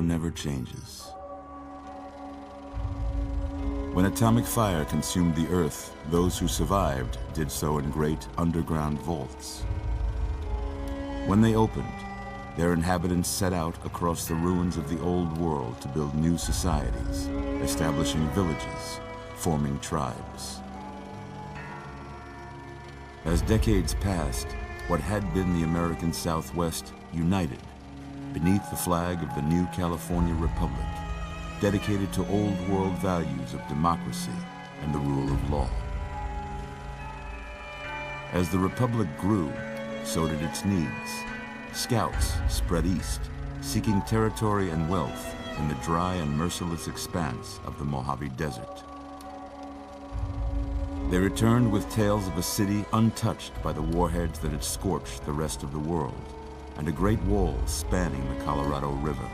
never changes. When atomic fire consumed the Earth, those who survived did so in great underground vaults. When they opened, their inhabitants set out across the ruins of the old world to build new societies, establishing villages, forming tribes. As decades passed, what had been the American Southwest united beneath the flag of the new California Republic, dedicated to old world values of democracy and the rule of law. As the Republic grew, so did its needs. Scouts spread east, seeking territory and wealth in the dry and merciless expanse of the Mojave Desert. They returned with tales of a city untouched by the warheads that had scorched the rest of the world, and a great wall spanning the Colorado River.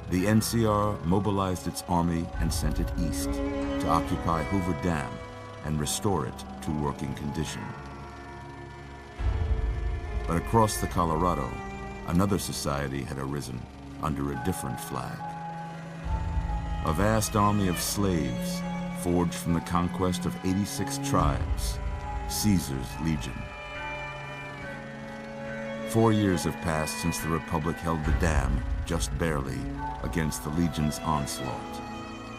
The NCR mobilized its army and sent it east to occupy Hoover Dam and restore it to working condition. But across the Colorado, another society had arisen under a different flag. A vast army of slaves forged from the conquest of 86 tribes, Caesar's Legion. 4 years have passed since the Republic held the dam, just barely, against the Legion's onslaught.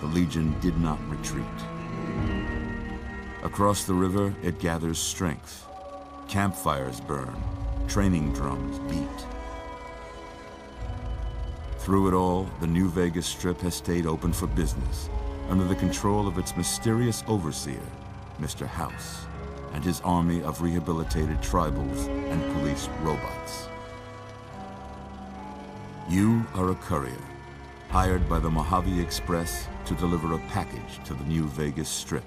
The Legion did not retreat. Across the river, it gathers strength. Campfires burn, training drums beat. Through it all, the New Vegas Strip has stayed open for business, under the control of its mysterious overseer, Mr. House, and his army of rehabilitated tribals and police robots. You are a courier, hired by the Mojave Express to deliver a package to the New Vegas Strip.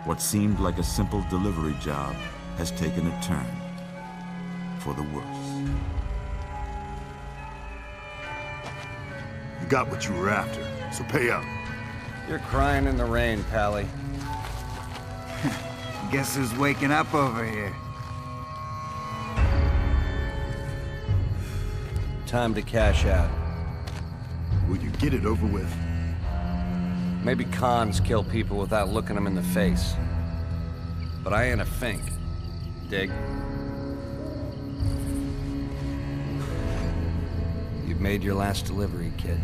What seemed like a simple delivery job has taken a turn for the worse. You got what you were after, so pay up. You're crying in the rain, Pally. Guess who's waking up over here? Time to cash out. Will you get it over with? Maybe cons kill people without looking them in the face. But I ain't a fink. Dig? You've made your last delivery, kid.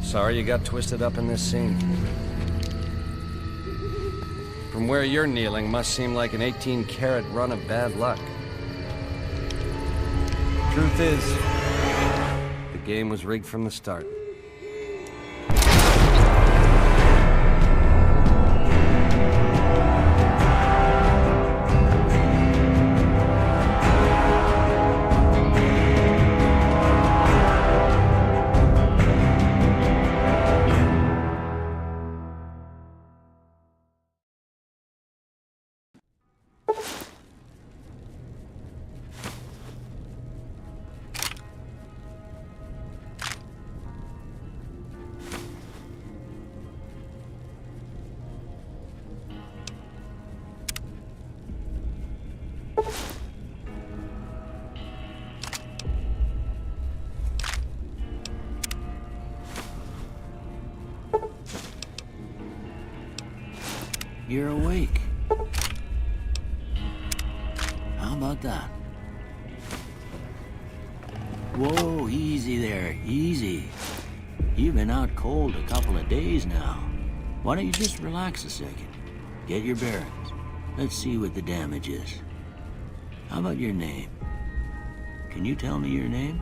Sorry you got twisted up in this scene. From where you're kneeling must seem like an 18-carat run of bad luck. Truth is, the game was rigged from the start. You're awake. How about that? Whoa, easy there, easy. You've been out cold a couple of days now. Why don't you just relax a second? Get your bearings. Let's see what the damage is. How about your name? Can you tell me your name?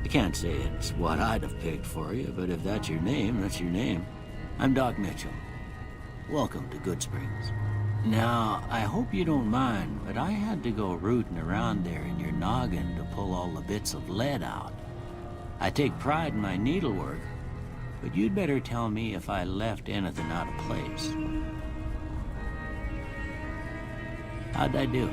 I can't say it's what I'd have picked for you, but if that's your name, that's your name. I'm Doc Mitchell. Welcome to Goodsprings. Now, I hope you don't mind, but I had to go rooting around there in your noggin to pull all the bits of lead out. I take pride in my needlework, but you'd better tell me if I left anything out of place. How'd I do?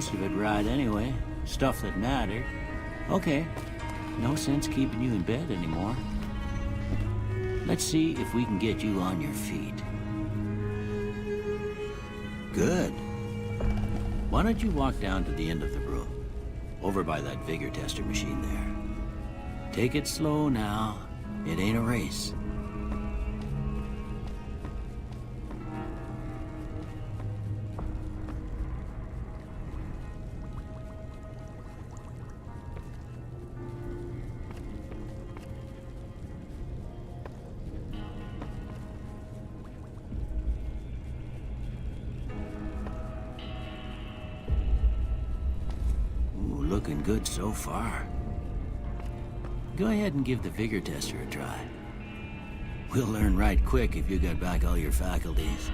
most of it right anyway. Stuff that mattered. Okay, no sense keeping you in bed anymore. Let's see if we can get you on your feet. Good. Why don't you walk down to the end of the room? Over by that vigor tester machine there. Take it slow now. It ain't a race. Looking good so far. Go ahead and give the vigor tester a try. We'll learn right quick if you got back all your faculties.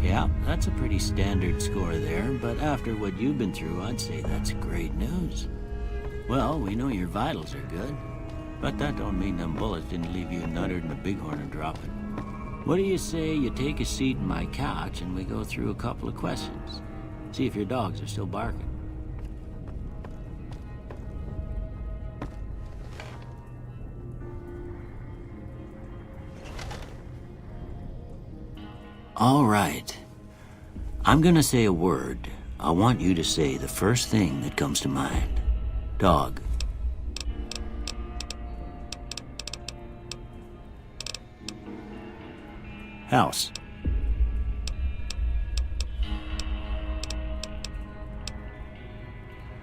Yeah, that's a pretty standard score there, but after what you've been through, I'd say that's great news. Well, we know your vitals are good, but that don't mean them bullets didn't leave you nuttered and a bighorn and dropping. What do you say you take a seat in my couch and we go through a couple of questions? See if your dogs are still barking. All right. I'm gonna say a word. I want you to say the first thing that comes to mind. Dog. House.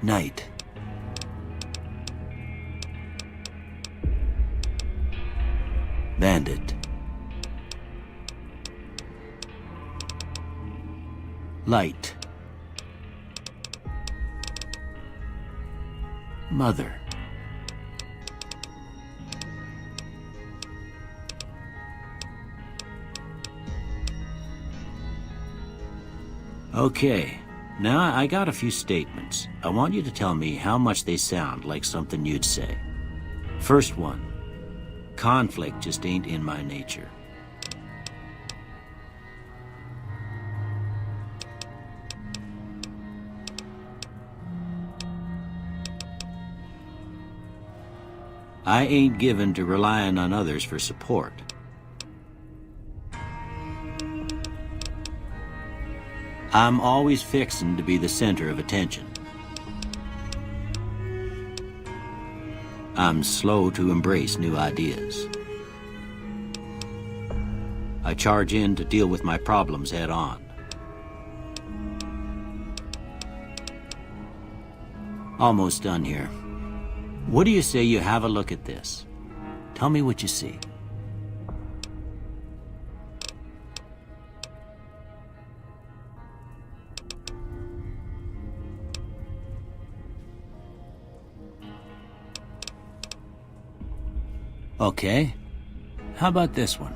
Night. Bandit. Light. Mother. Okay, now I got a few statements. I want you to tell me how much they sound like something you'd say. First one, conflict just ain't in my nature. I ain't given to relying on others for support. I'm always fixin' to be the center of attention. I'm slow to embrace new ideas. I charge in to deal with my problems head on. Almost done here. What do you say you have a look at this? Tell me what you see. Okay. How about this one?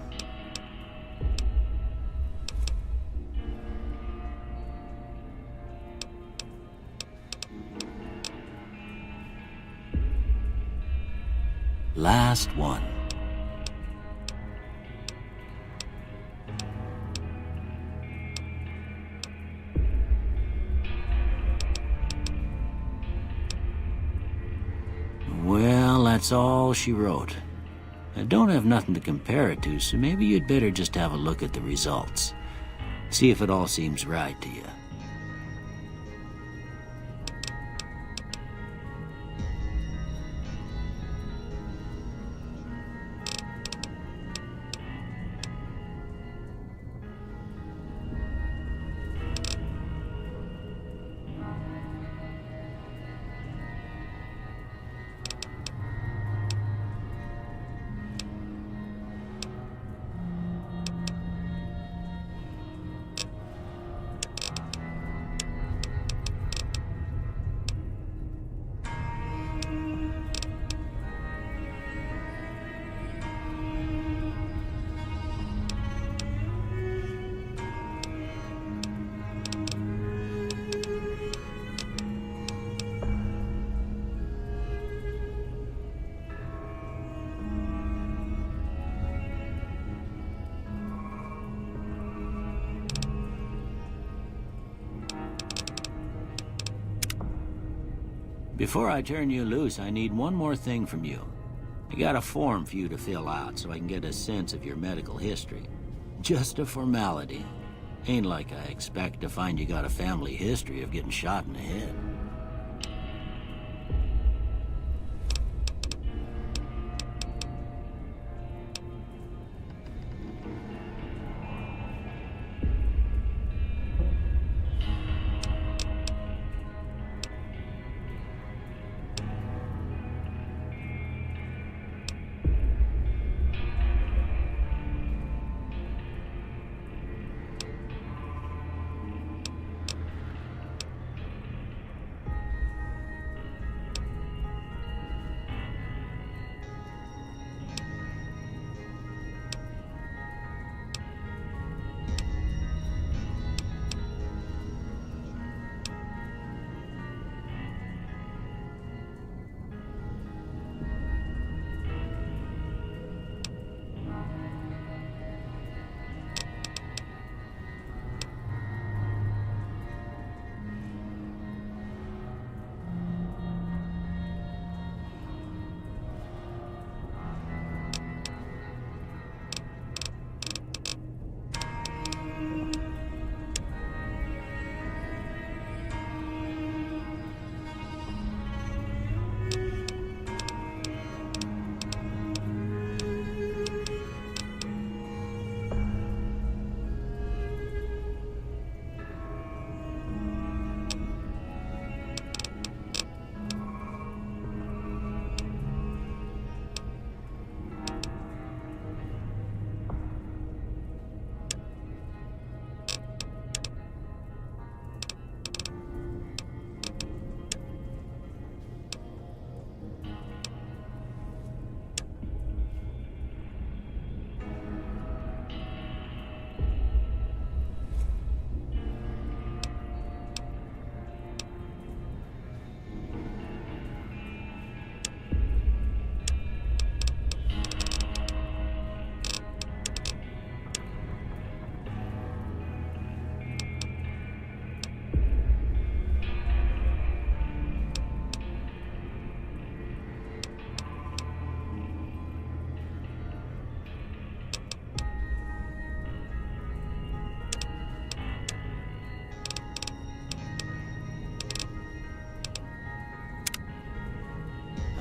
Last one. Well, that's all she wrote. I don't have nothing to compare it to, so maybe you'd better just have a look at the results. See if it all seems right to you. Before I turn you loose, I need one more thing from you. I got a form for you to fill out so I can get a sense of your medical history. Just a formality. Ain't like I expect to find you got a family history of getting shot in the head.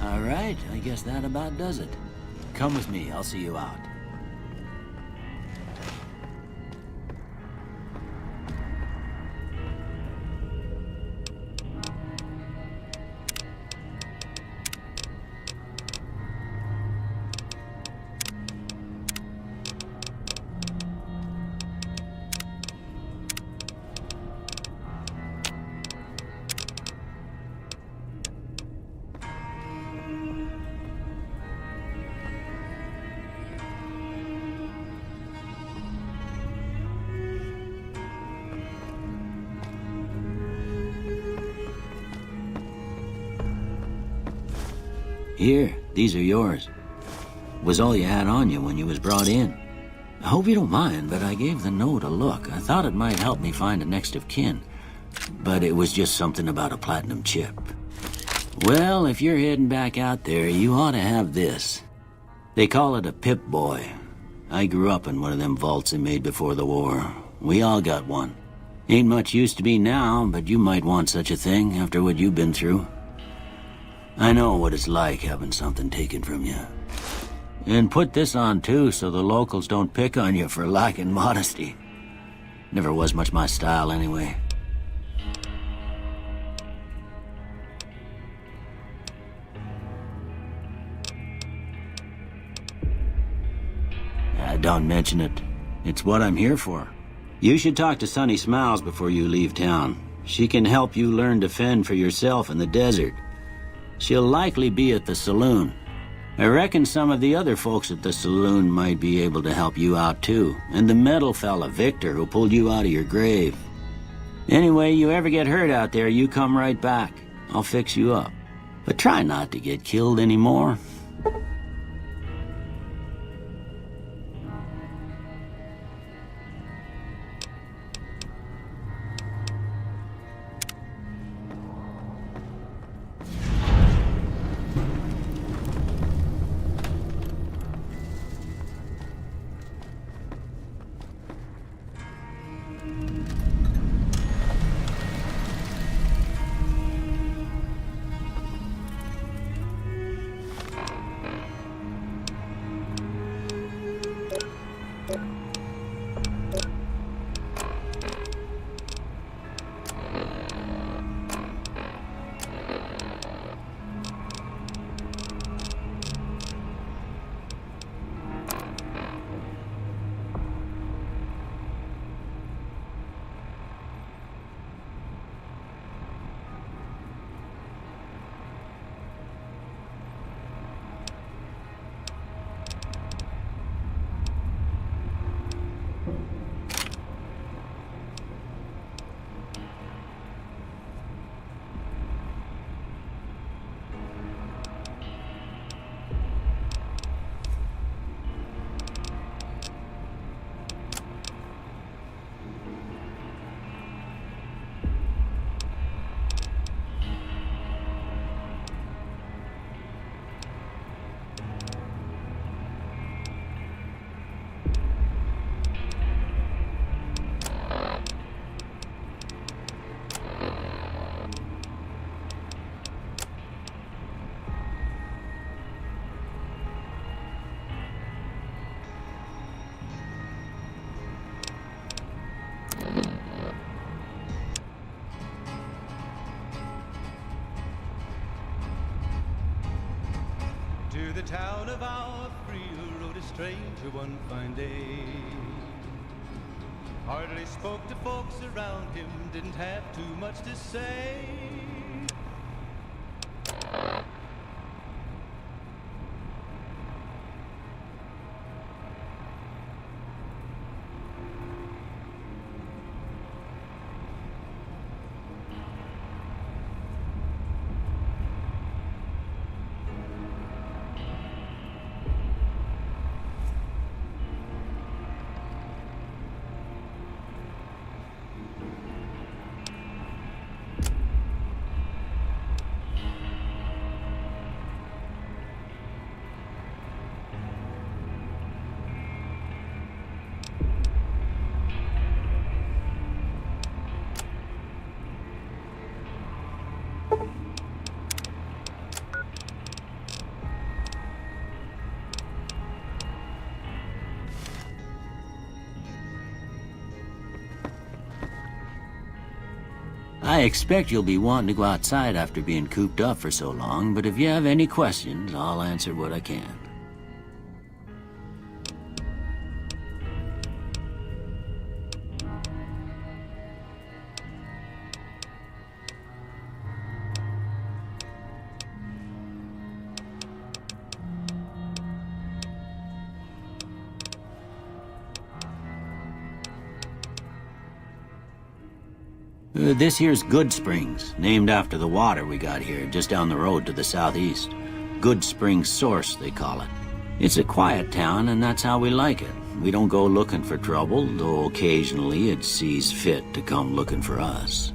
All right, I guess that about does it. Come with me, I'll see you out. Here, these are yours. Was all you had on you when you was brought in. I hope you don't mind, but I gave the note a look. I thought it might help me find a next of kin. But it was just something about a platinum chip. Well, if you're heading back out there, you ought to have this. They call it a Pip-Boy. I grew up in one of them vaults they made before the war. We all got one. Ain't much use to me now, but you might want such a thing after what you've been through. I know what it's like having something taken from you. And put this on too, so the locals don't pick on you for lacking modesty. Never was much my style anyway. Don't mention it. It's what I'm here for. You should talk to Sunny Smiles before you leave town. She can help you learn to fend for yourself in the desert. She'll likely be at the saloon. I reckon some of the other folks at the saloon might be able to help you out too. And the metal fella, Victor, who pulled you out of your grave. Anyway, you ever get hurt out there, you come right back. I'll fix you up. But try not to get killed anymore. To the town of our free rode a stranger one fine day. Hardly spoke to folks around him, didn't have too much to say. I expect you'll be wanting to go outside after being cooped up for so long, but if you have any questions, I'll answer what I can. This here's Good Springs, named after the water we got here, just down the road to the southeast. Good Springs Source, they call it. It's a quiet town, and that's how we like it. We don't go looking for trouble, though occasionally it sees fit to come looking for us.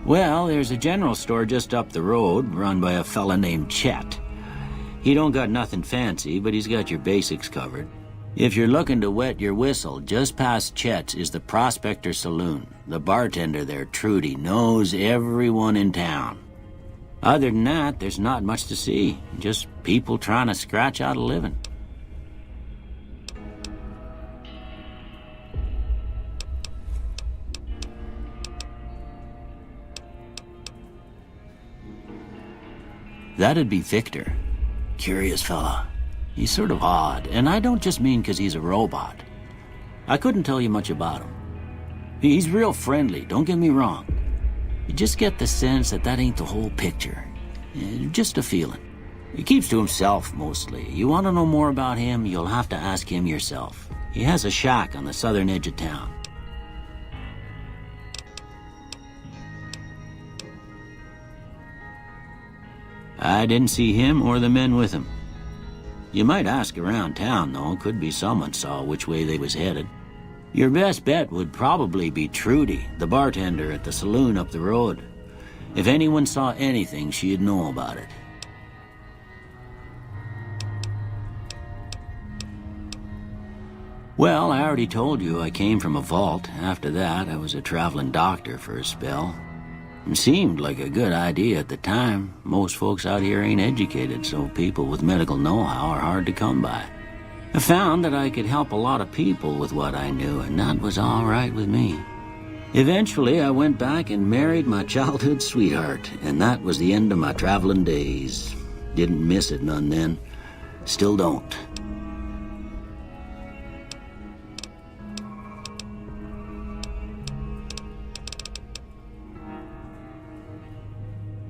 Well, there's a general store just up the road, run by a fella named Chet. He don't got nothing fancy, but he's got your basics covered. If you're looking to wet your whistle, just past Chet's is the Prospector Saloon. The bartender there, Trudy, knows everyone in town. Other than that, there's not much to see. Just people trying to scratch out a living. That'd be Victor. Curious fella. He's sort of odd, and I don't just mean 'cause he's a robot. I couldn't tell you much about him. He's real friendly, don't get me wrong. You just get the sense that that ain't the whole picture. Just a feeling. He keeps to himself, mostly. You want to know more about him, you'll have to ask him yourself. He has a shack on the southern edge of town. I didn't see him or the men with him. You might ask around town, though. Could be someone saw which way they was headed. Your best bet would probably be Trudy, the bartender at the saloon up the road. If anyone saw anything, she'd know about it. Well, I already told you I came from a vault. After that, I was a traveling doctor for a spell. It seemed like a good idea at the time. Most folks out here ain't educated, so people with medical know-how are hard to come by. I found that I could help a lot of people with what I knew, and that was all right with me. Eventually, I went back and married my childhood sweetheart, and that was the end of my traveling days. Didn't miss it none then. Still don't.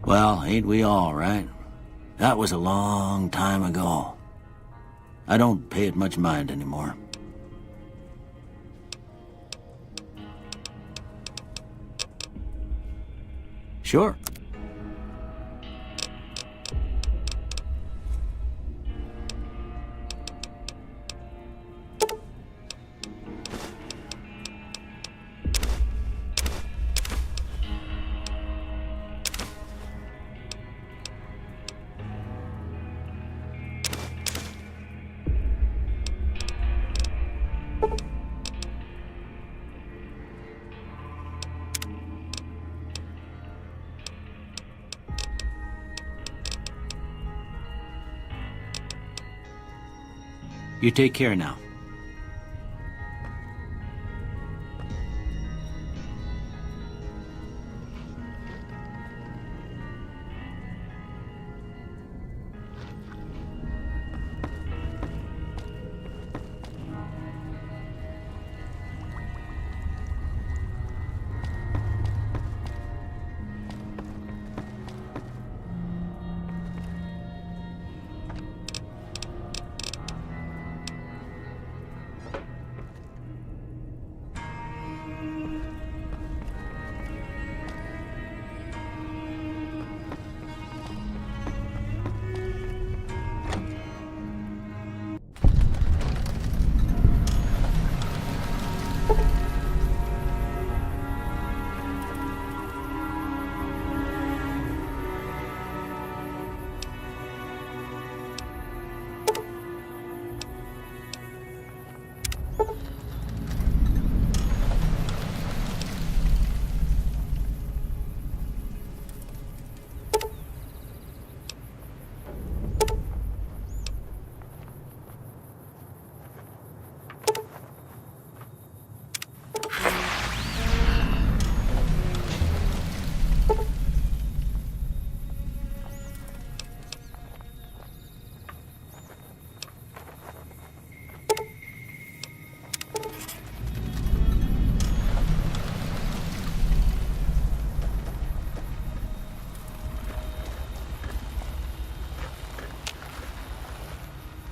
Well, ain't we all, right? That was a long time ago. I don't pay it much mind anymore. Sure. You take care now.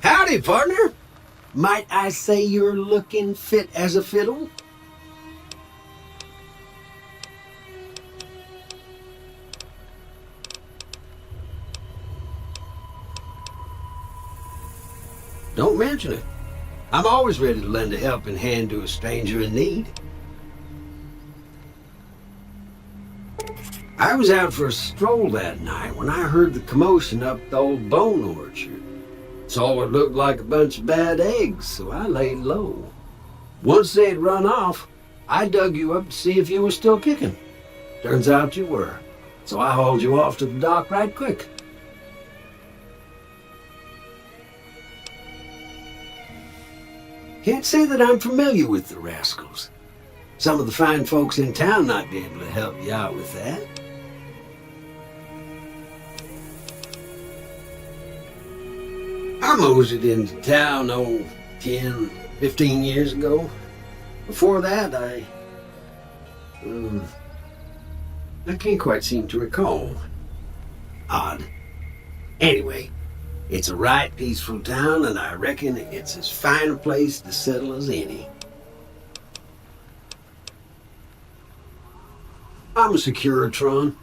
Howdy, partner. Might I say you're looking fit as a fiddle? Don't mention it. I'm always ready to lend a helping hand to a stranger in need. I was out for a stroll that night when I heard the commotion up the old bone orchard. Saw what looked like a bunch of bad eggs, so I laid low. Once they had run off, I dug you up to see if you were still kicking. Turns out you were, so I hauled you off to the dock right quick. Can't say that I'm familiar with the rascals. Some of the fine folks in town might be able to help you out with that. I moseyed into town, 10, 15 years ago. Before that, I can't quite seem to recall. Odd. Anyway, it's a right peaceful town, and I reckon it's as fine a place to settle as any. I'm a Securitron.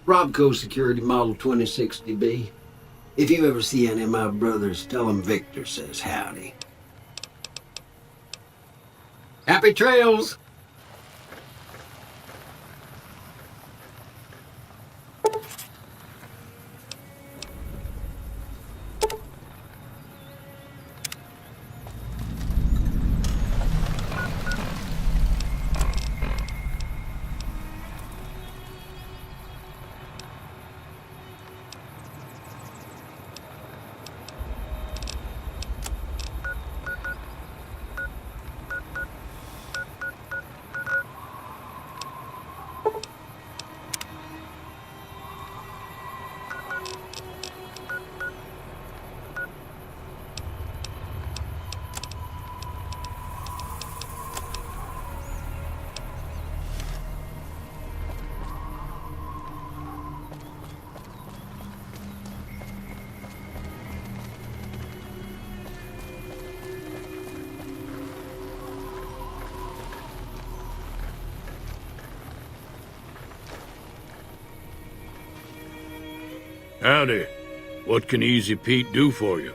Robco Security Model 2060B. If you ever see any of my brothers, tell them Victor says howdy. Happy trails! Howdy. What can Easy Pete do for you?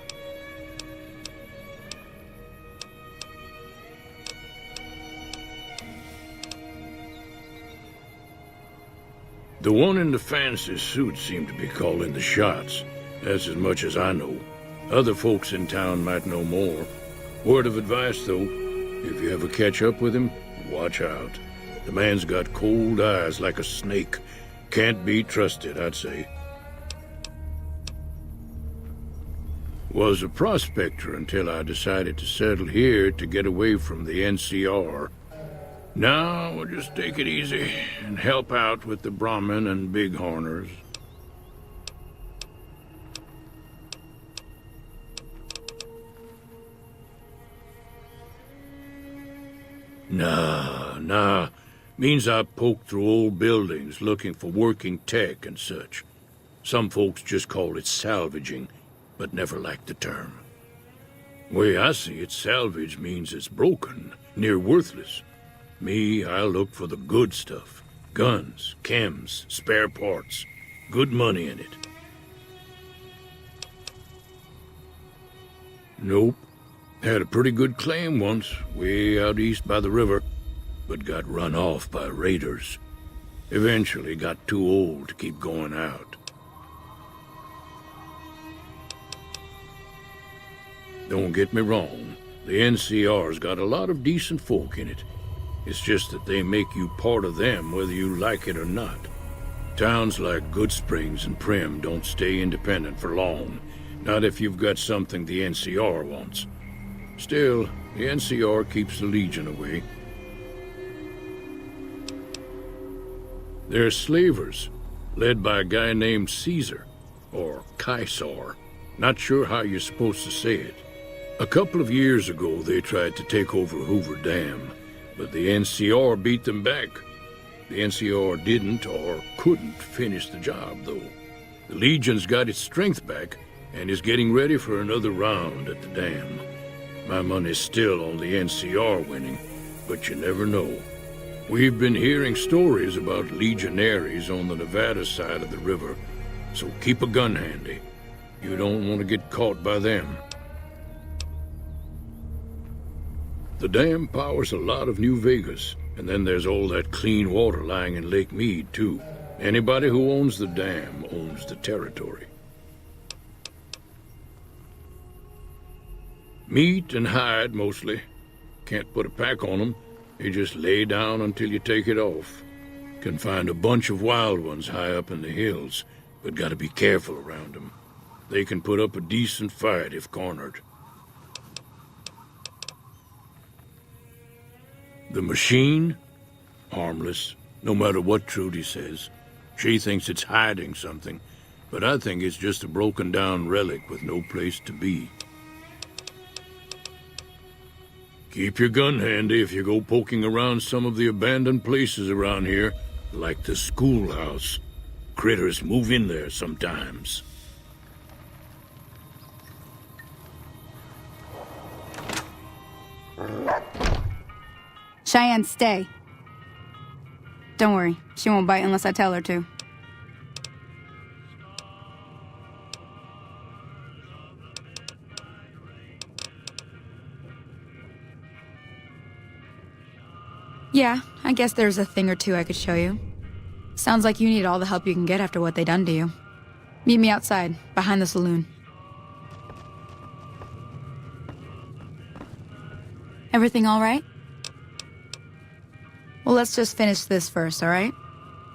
The one in the fancy suit seemed to be calling the shots. That's as much as I know. Other folks in town might know more. Word of advice, though, if you ever catch up with him, watch out. The man's got cold eyes like a snake. Can't be trusted, I'd say. Was a prospector until I decided to settle here to get away from the NCR. Now we'll just take it easy and help out with the Brahmin and Bighorners. Nah. Means I poke through old buildings looking for working tech and such. Some folks just call it salvaging, but never liked the term. Way I see it, salvage means it's broken, near worthless. Me, I look for the good stuff. Guns, chems, spare parts. Good money in it. Nope. Had a pretty good claim once, way out east by the river, but got run off by raiders. Eventually got too old to keep going out. Don't get me wrong, the NCR's got a lot of decent folk in it. It's just that they make you part of them whether you like it or not. Towns like Goodsprings and Primm don't stay independent for long, not if you've got something the NCR wants. Still, the NCR keeps the Legion away. They're slavers, led by a guy named Caesar, or Caesar. Not sure how you're supposed to say it. A couple of years ago, they tried to take over Hoover Dam, but the NCR beat them back. The NCR didn't or couldn't finish the job, though. The Legion's got its strength back and is getting ready for another round at the dam. My money's still on the NCR winning, but you never know. We've been hearing stories about legionaries on the Nevada side of the river, so keep a gun handy. You don't want to get caught by them. The dam powers a lot of New Vegas, and then there's all that clean water lying in Lake Mead, too. Anybody who owns the dam owns the territory. Meat and hide, mostly. Can't put a pack on them. You just lay down until you take it off. Can find a bunch of wild ones high up in the hills, but gotta be careful around them. They can put up a decent fight if cornered. The machine? Harmless, no matter what Trudy says. She thinks it's hiding something, but I think it's just a broken-down relic with no place to be. Keep your gun handy if you go poking around some of the abandoned places around here, like the schoolhouse. Critters move in there sometimes. Cheyenne, stay. Don't worry, she won't bite unless I tell her to. Yeah, I guess there's a thing or two I could show you. Sounds like you need all the help you can get after what they done to you. Meet me outside, behind the saloon. Everything all right? Well, let's just finish this first, all right?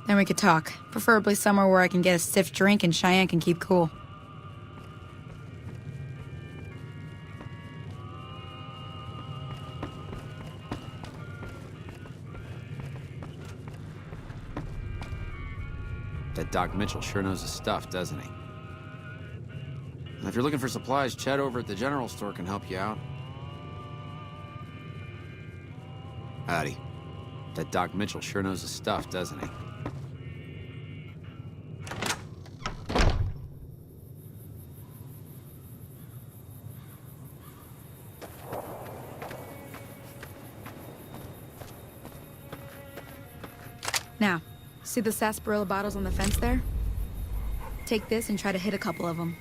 Then we could talk. Preferably somewhere where I can get a stiff drink and Cheyenne can keep cool. That Doc Mitchell sure knows his stuff, doesn't he? And if you're looking for supplies, Chet over at the general store can help you out. Howdy. That Doc Mitchell sure knows his stuff, doesn't he? Now, see the sarsaparilla bottles on the fence there? Take this and try to hit a couple of them.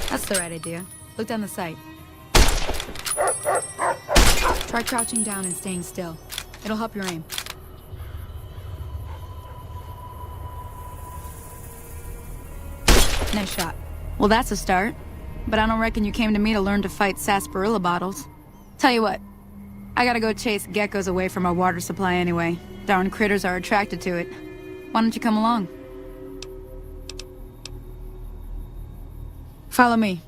That's the right idea. Look down the sight. Try crouching down and staying still. It'll help your aim. Nice shot. Well, that's a start. But I don't reckon you came to me to learn to fight sarsaparilla bottles. Tell you what, I gotta go chase geckos away from our water supply anyway. Darn critters are attracted to it. Why don't you come along? Follow me.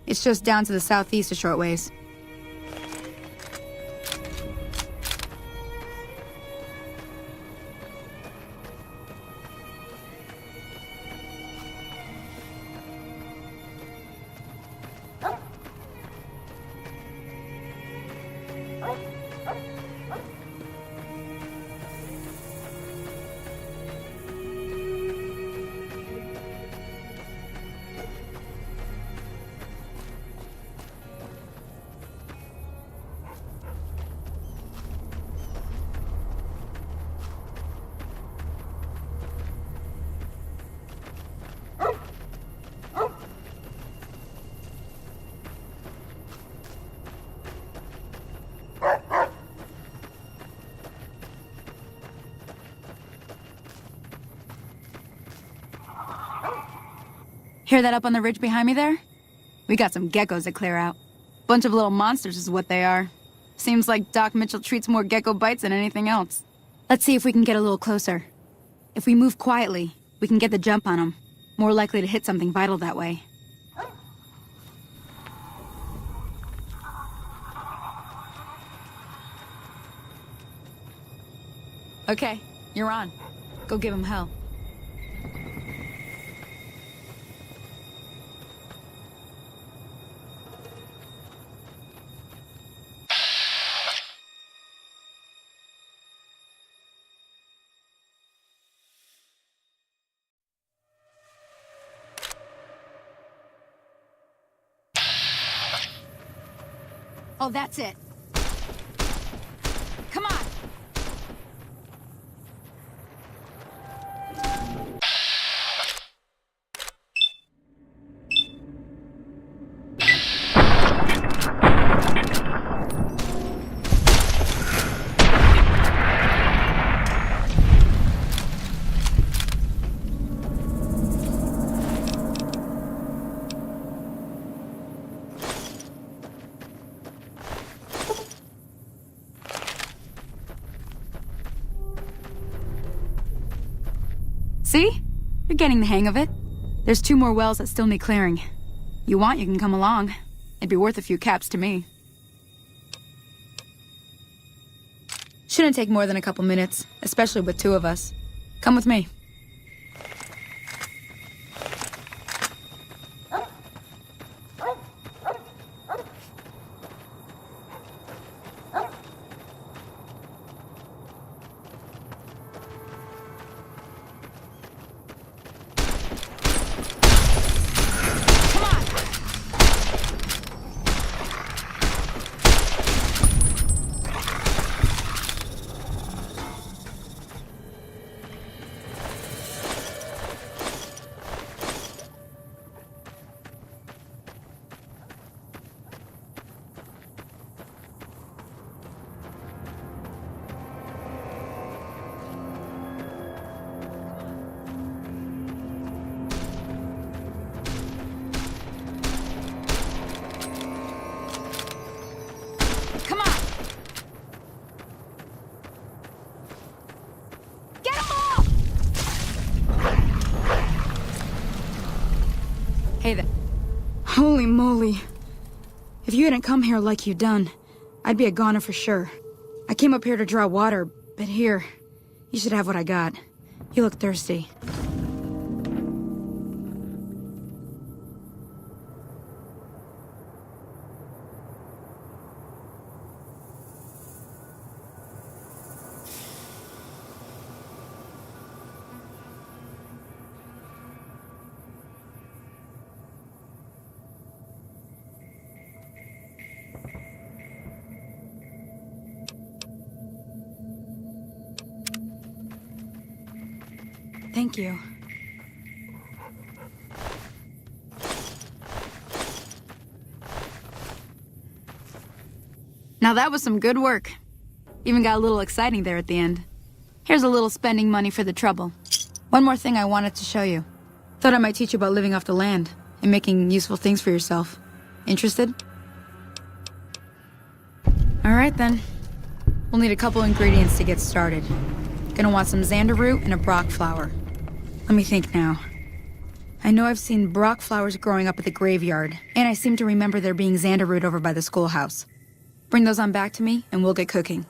It's just down to the southeast a short ways. Hear that up on the ridge behind me there? We got some geckos to clear out. Bunch of little monsters is what they are. Seems like Doc Mitchell treats more gecko bites than anything else. Let's see if we can get a little closer. If we move quietly, we can get the jump on them. More likely to hit something vital that way. Okay, you're on. Go give him hell. Oh, that's it. Come on! See? You're getting the hang of it. There's 2 more wells that still need clearing. You want, you can come along. It'd be worth a few caps to me. Shouldn't take more than a couple minutes, especially with 2 of us. Come with me. Hey there. Holy moly. If you hadn't come here like you done, I'd be a goner for sure. I came up here to draw water, but here, you should have what I got. You look thirsty. Thank you. Now that was some good work. Even got a little exciting there at the end. Here's a little spending money for the trouble. One more thing I wanted to show you. Thought I might teach you about living off the land and making useful things for yourself. Interested? Alright then. We'll need a couple ingredients to get started. Gonna want some xander root and a brock flower. Let me think now. I know I've seen brock flowers growing up at the graveyard, and I seem to remember there being xander root over by the schoolhouse. Bring those on back to me, and we'll get cooking.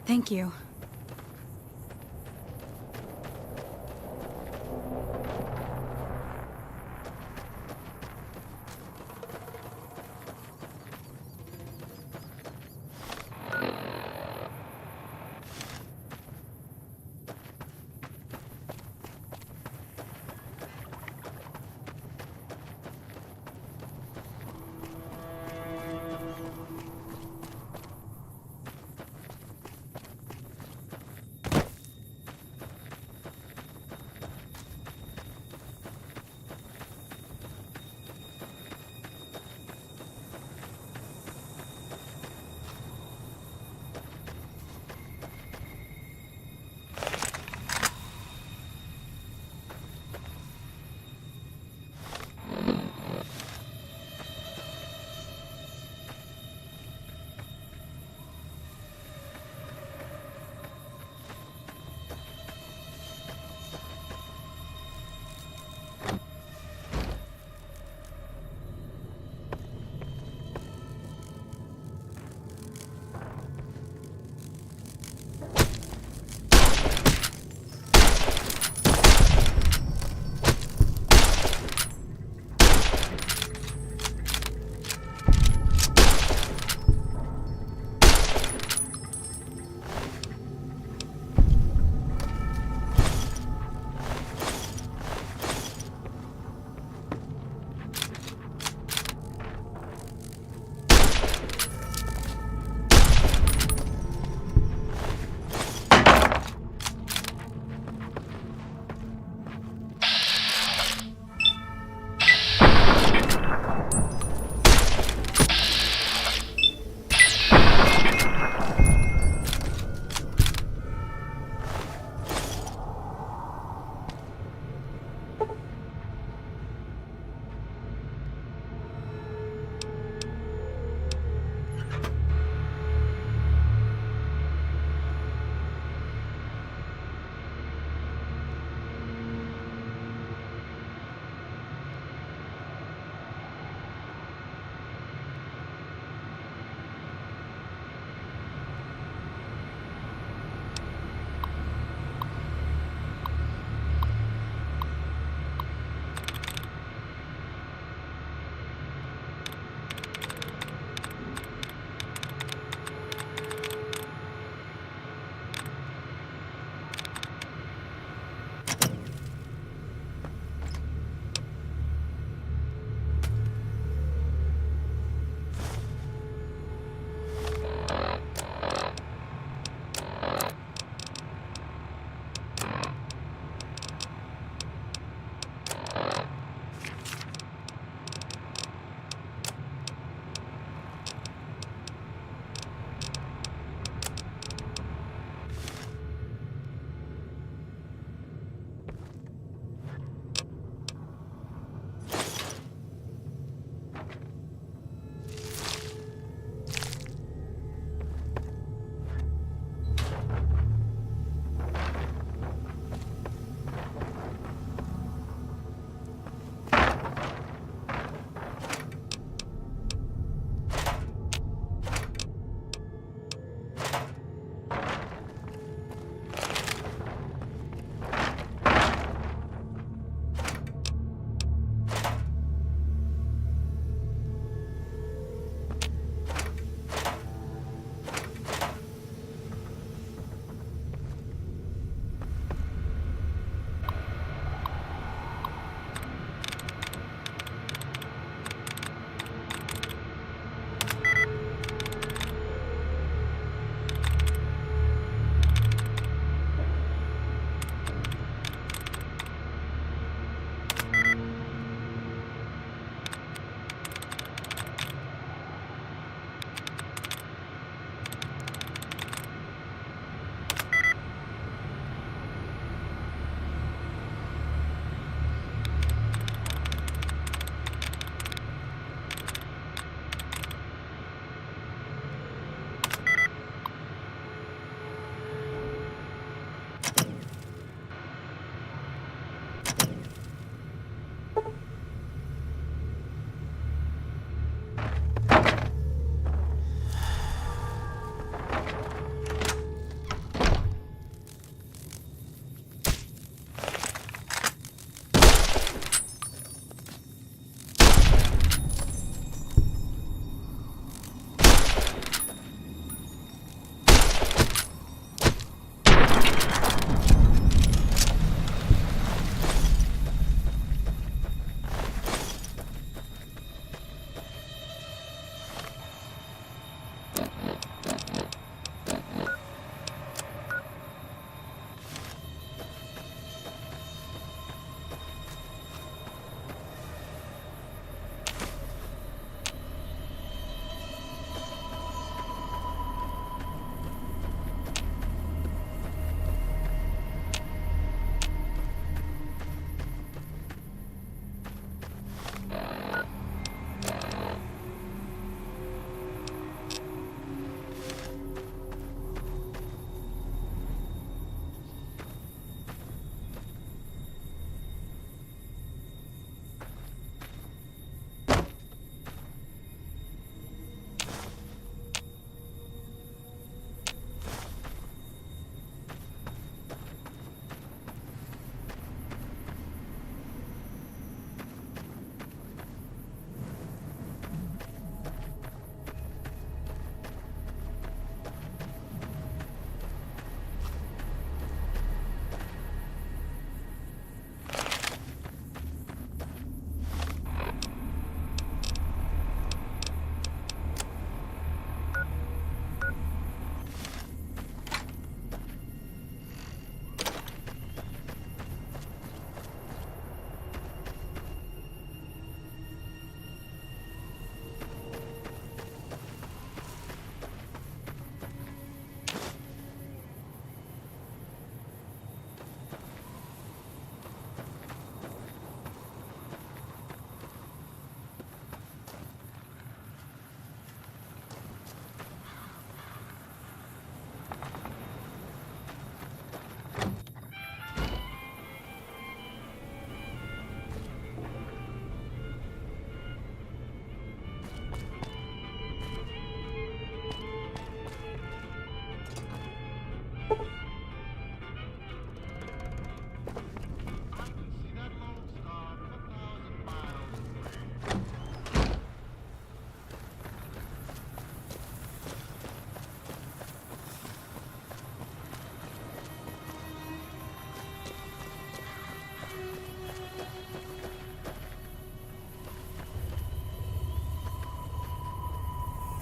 Thank you.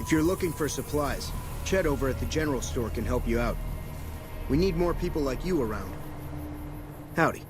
If you're looking for supplies, Chet over at the general store can help you out. We need more people like you around. Howdy.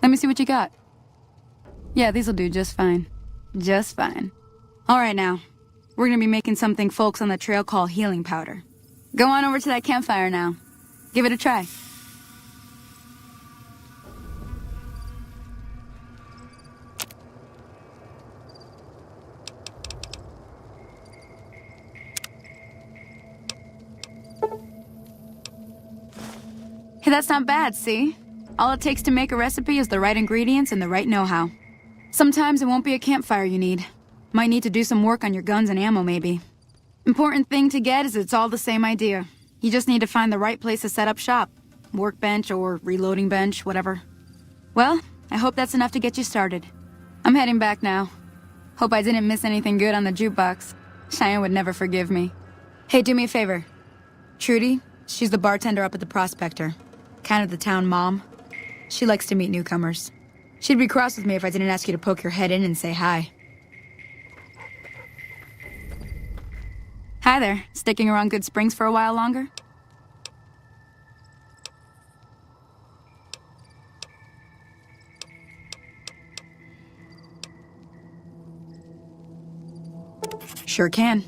Let me see what you got. Yeah, these'll do just fine. Just fine. All right now. We're gonna be making something folks on the trail call healing powder. Go on over to that campfire now. Give it a try. Hey, that's not bad, see? All it takes to make a recipe is the right ingredients and the right know-how. Sometimes it won't be a campfire you need. Might need to do some work on your guns and ammo, maybe. Important thing to get is it's all the same idea. You just need to find the right place to set up shop. Workbench or reloading bench, whatever. Well, I hope that's enough to get you started. I'm heading back now. Hope I didn't miss anything good on the jukebox. Cheyenne would never forgive me. Hey, do me a favor. Trudy, she's the bartender up at the Prospector. Kind of the town mom. She likes to meet newcomers. She'd be cross with me if I didn't ask you to poke your head in and say hi. Hi there. Sticking around Good Springs for a while longer? Sure can.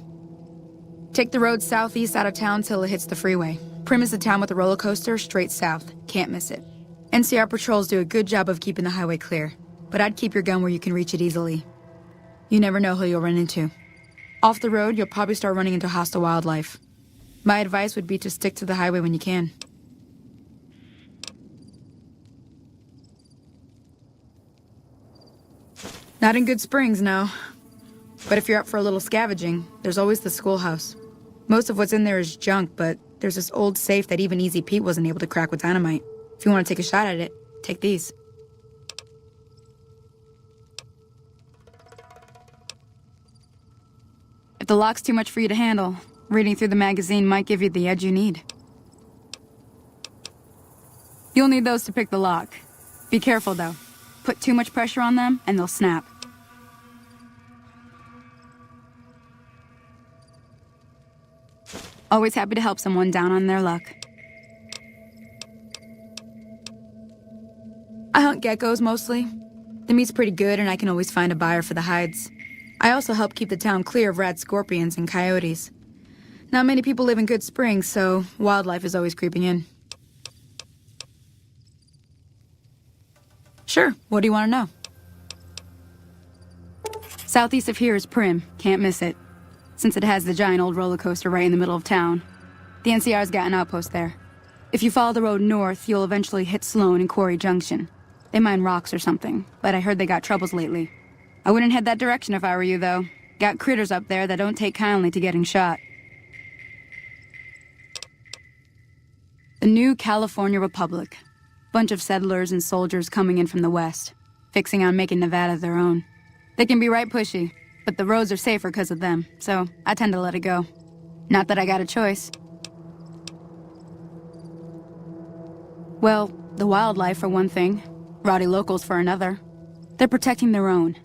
Take the road southeast out of town till it hits the freeway. Primm is the town with the roller coaster straight south. Can't miss it. NCR patrols do a good job of keeping the highway clear, but I'd keep your gun where you can reach it easily. You never know who you'll run into. Off the road, you'll probably start running into hostile wildlife. My advice would be to stick to the highway when you can. Not in Good Springs, no. But if you're up for a little scavenging, there's always the schoolhouse. Most of what's in there is junk, but there's this old safe that even Easy Pete wasn't able to crack with dynamite. If you want to take a shot at it, take these. If the lock's too much for you to handle, reading through the magazine might give you the edge you need. You'll need those to pick the lock. Be careful, though. Put too much pressure on them, and they'll snap. Always happy to help someone down on their luck. I hunt geckos mostly. The meat's pretty good and I can always find a buyer for the hides. I also help keep the town clear of rad scorpions and coyotes. Not many people live in Good Springs, so wildlife is always creeping in. Sure, what do you want to know? Southeast of here is Primm, can't miss it. Since it has the giant old roller coaster right in the middle of town. The NCR's got an outpost there. If you follow the road north, you'll eventually hit Sloan and Quarry Junction. They mine rocks or something, but I heard they got troubles lately. I wouldn't head that direction if I were you, though. Got critters up there that don't take kindly to getting shot. The new California Republic. Bunch of settlers and soldiers coming in from the west, fixing on making Nevada their own. They can be right pushy, but the roads are safer because of them, so I tend to let it go. Not that I got a choice. Well, the wildlife for one thing, rowdy locals for another. They're protecting their own.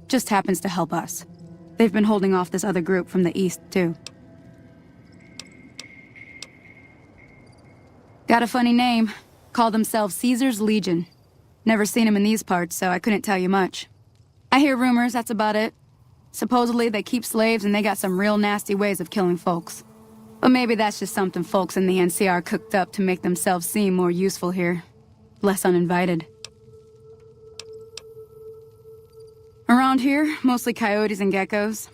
Just happens to help us. They've been holding off this other group from the east, too. Got a funny name. Call themselves Caesar's Legion. Never seen them in these parts, so I couldn't tell you much. I hear rumors, that's about it. Supposedly they keep slaves and they got some real nasty ways of killing folks. But maybe that's just something folks in the NCR cooked up to make themselves seem more useful here. Less uninvited. Around here, mostly coyotes and geckos.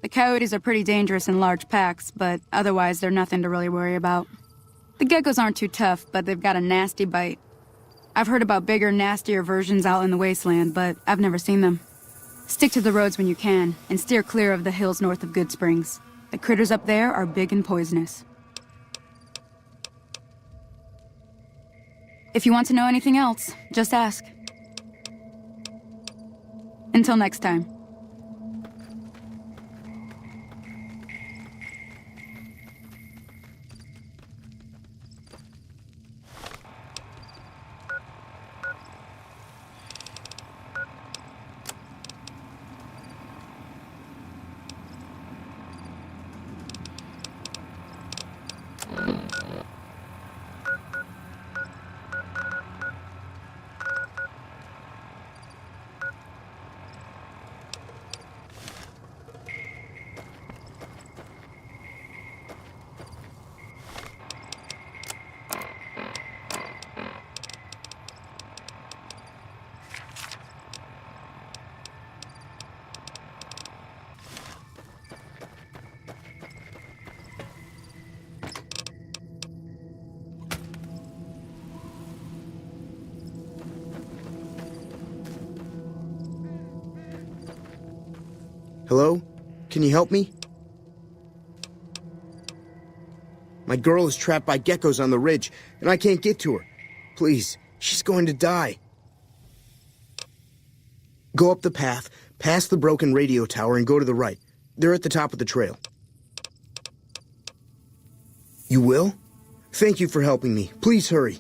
The coyotes are pretty dangerous in large packs, but otherwise they're nothing to really worry about. The geckos aren't too tough, but they've got a nasty bite. I've heard about bigger, nastier versions out in the wasteland, but I've never seen them. Stick to the roads when you can, and steer clear of the hills north of Good Springs. The critters up there are big and poisonous. If you want to know anything else, just ask. Until next time. Hello? Can you help me? My girl is trapped by geckos on the ridge, and I can't get to her. Please, she's going to die. Go up the path, Pass the broken radio tower and go to the right. They're at the top of the trail. You will? Thank you for helping me. Please hurry.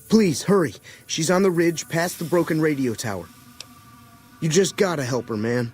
Please, hurry. She's on the ridge past the broken radio tower. You just gotta help her, man.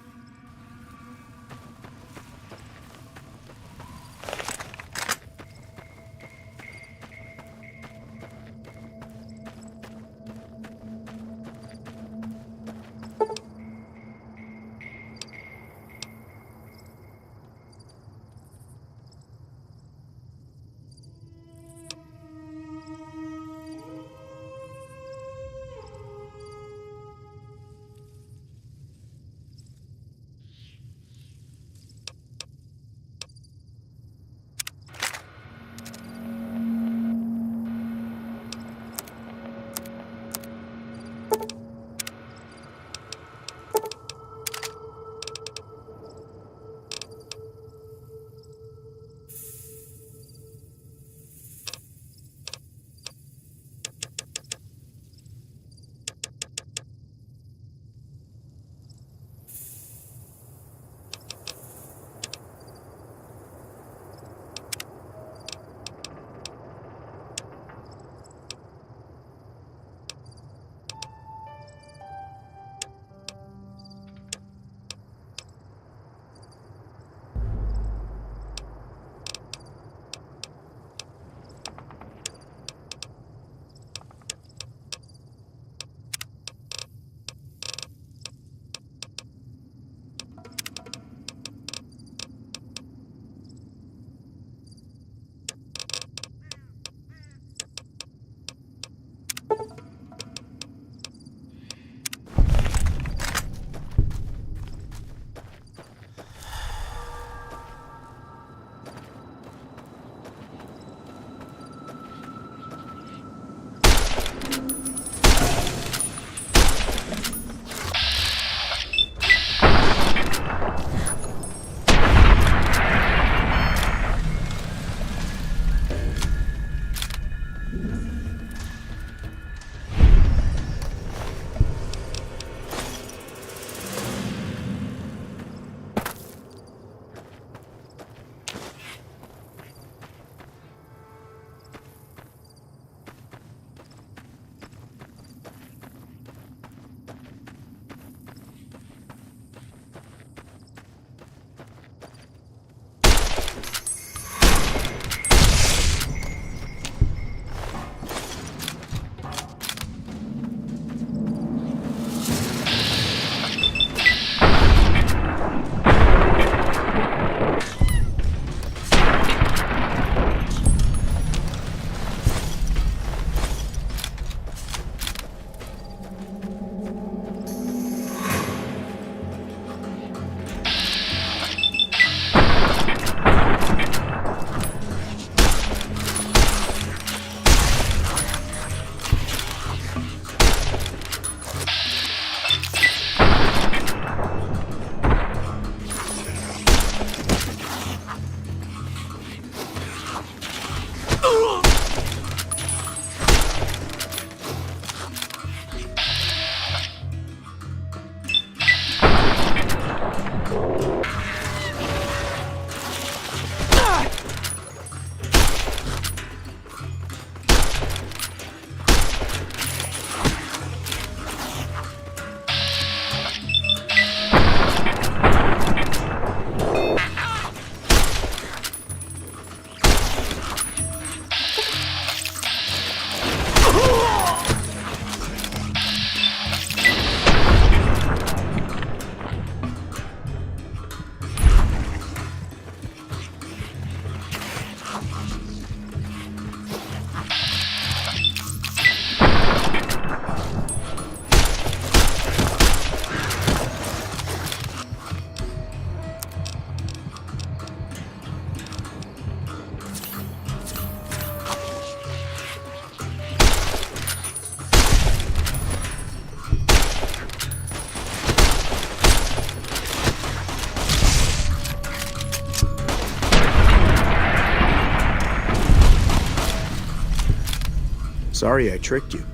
Sorry I tricked you.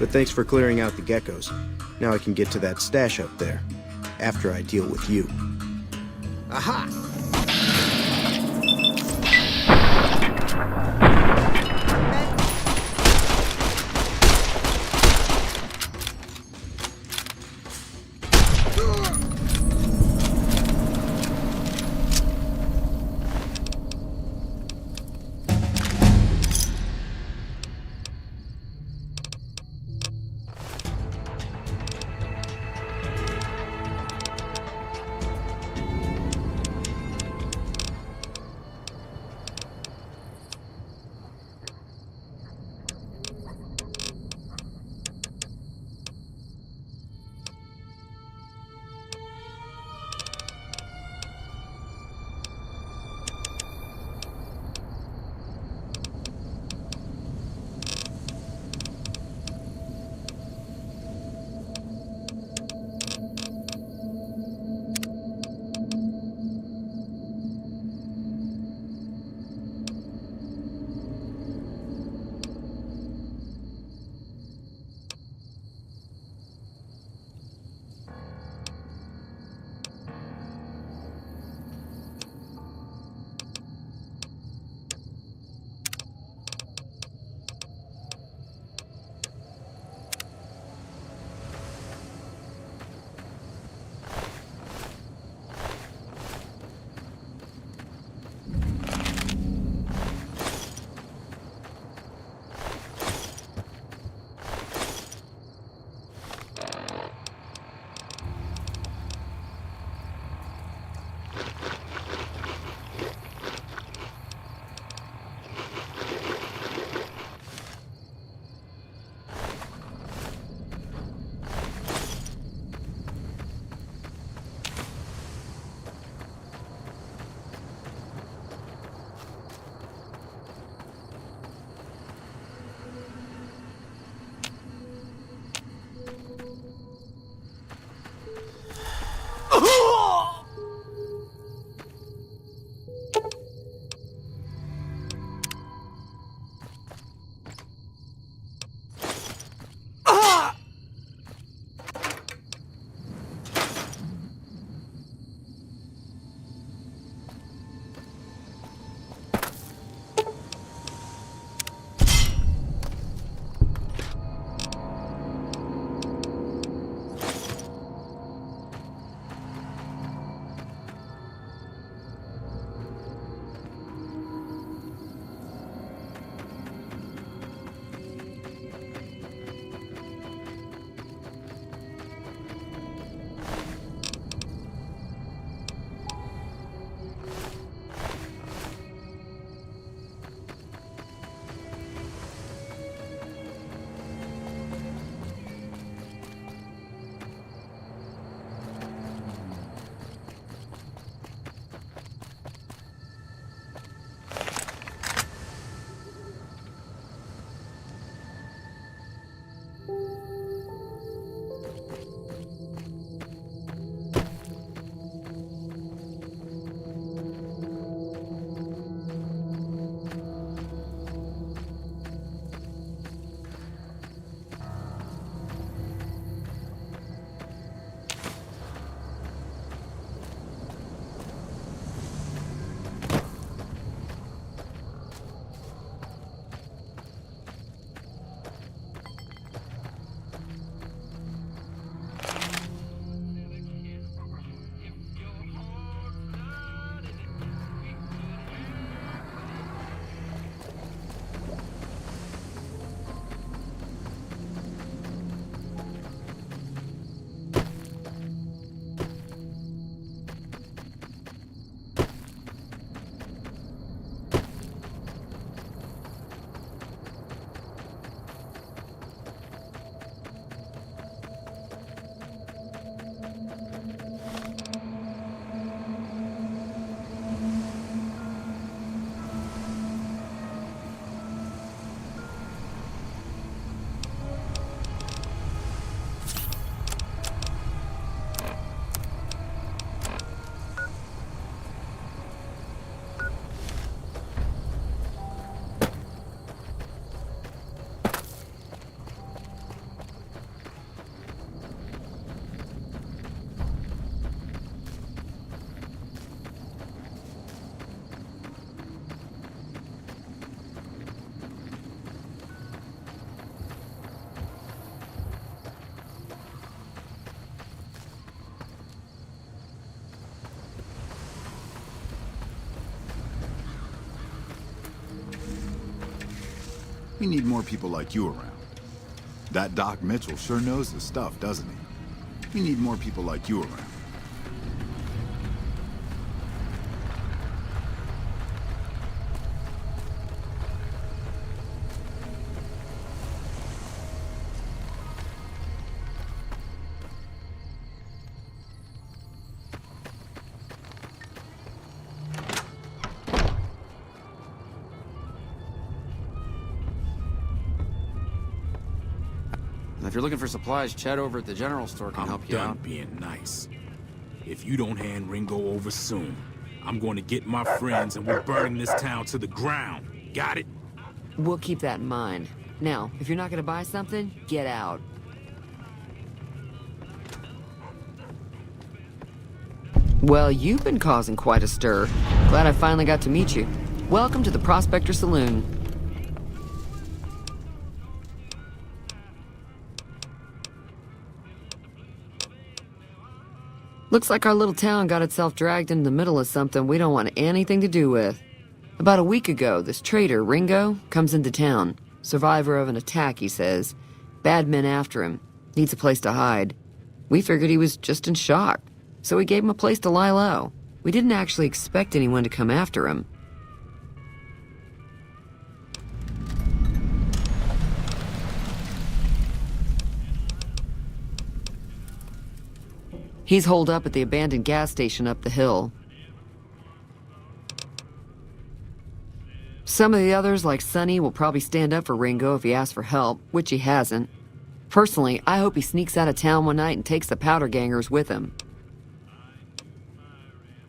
But thanks for clearing out the geckos. Now I can get to that stash up there. After I deal with you. Aha! We need more people like you around. That Doc Mitchell sure knows his stuff, doesn't he? We need more people like you around. If you're looking for supplies, Chet over at the general store can help you out. I'm done being nice. If you don't hand Ringo over soon, I'm going to get my friends and we're burning this town to the ground. Got it? We'll keep that in mind. Now, if you're not gonna buy something, get out. Well, you've been causing quite a stir. Glad I finally got to meet you. Welcome to the Prospector Saloon. Looks like our little town got itself dragged into the middle of something we don't want anything to do with. About a week ago, this traitor, Ringo, comes into town. Survivor of an attack, he says. Bad men after him. Needs a place to hide. We figured he was just in shock, so we gave him a place to lie low. We didn't actually expect anyone to come after him. He's holed up at the abandoned gas station up the hill. Some of the others, like Sonny, will probably stand up for Ringo if he asks for help, which he hasn't. Personally, I hope he sneaks out of town one night and takes the powder gangers with him.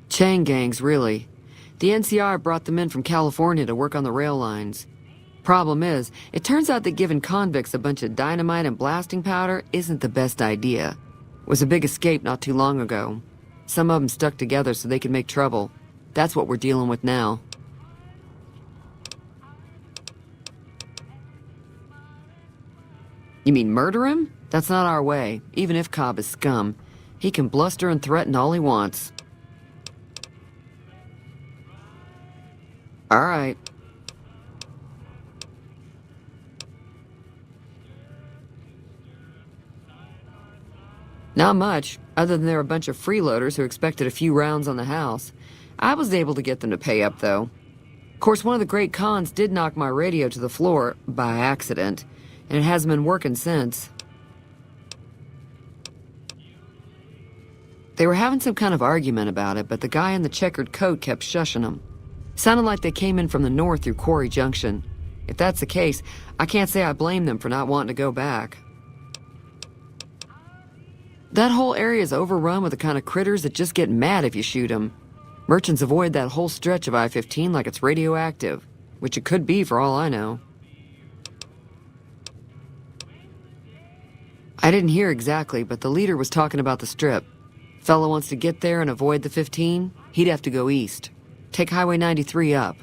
Chain gangs, really. The NCR brought them in from California to work on the rail lines. Problem is, it turns out that giving convicts a bunch of dynamite and blasting powder isn't the best idea. It was a big escape not too long ago. Some of them stuck together so they could make trouble. That's what we're dealing with now. You mean murder him? That's not our way, even if Cobb is scum. He can bluster and threaten all he wants. All right. Not much, other than they're a bunch of freeloaders who expected a few rounds on the house. I was able to get them to pay up, though. Of course, one of the great cons did knock my radio to the floor, by accident, and it hasn't been working since. They were having some kind of argument about it, but the guy in the checkered coat kept shushing them. Sounded like they came in from the north through Quarry Junction. If that's the case, I can't say I blame them for not wanting to go back. That whole area is overrun with the kind of critters that just get mad if you shoot them. Merchants avoid that whole stretch of I-15 like it's radioactive, which it could be for all I know. I didn't hear exactly, but the leader was talking about the strip. Fella wants to get there and avoid the 15, he'd have to go east. Take Highway 93 up.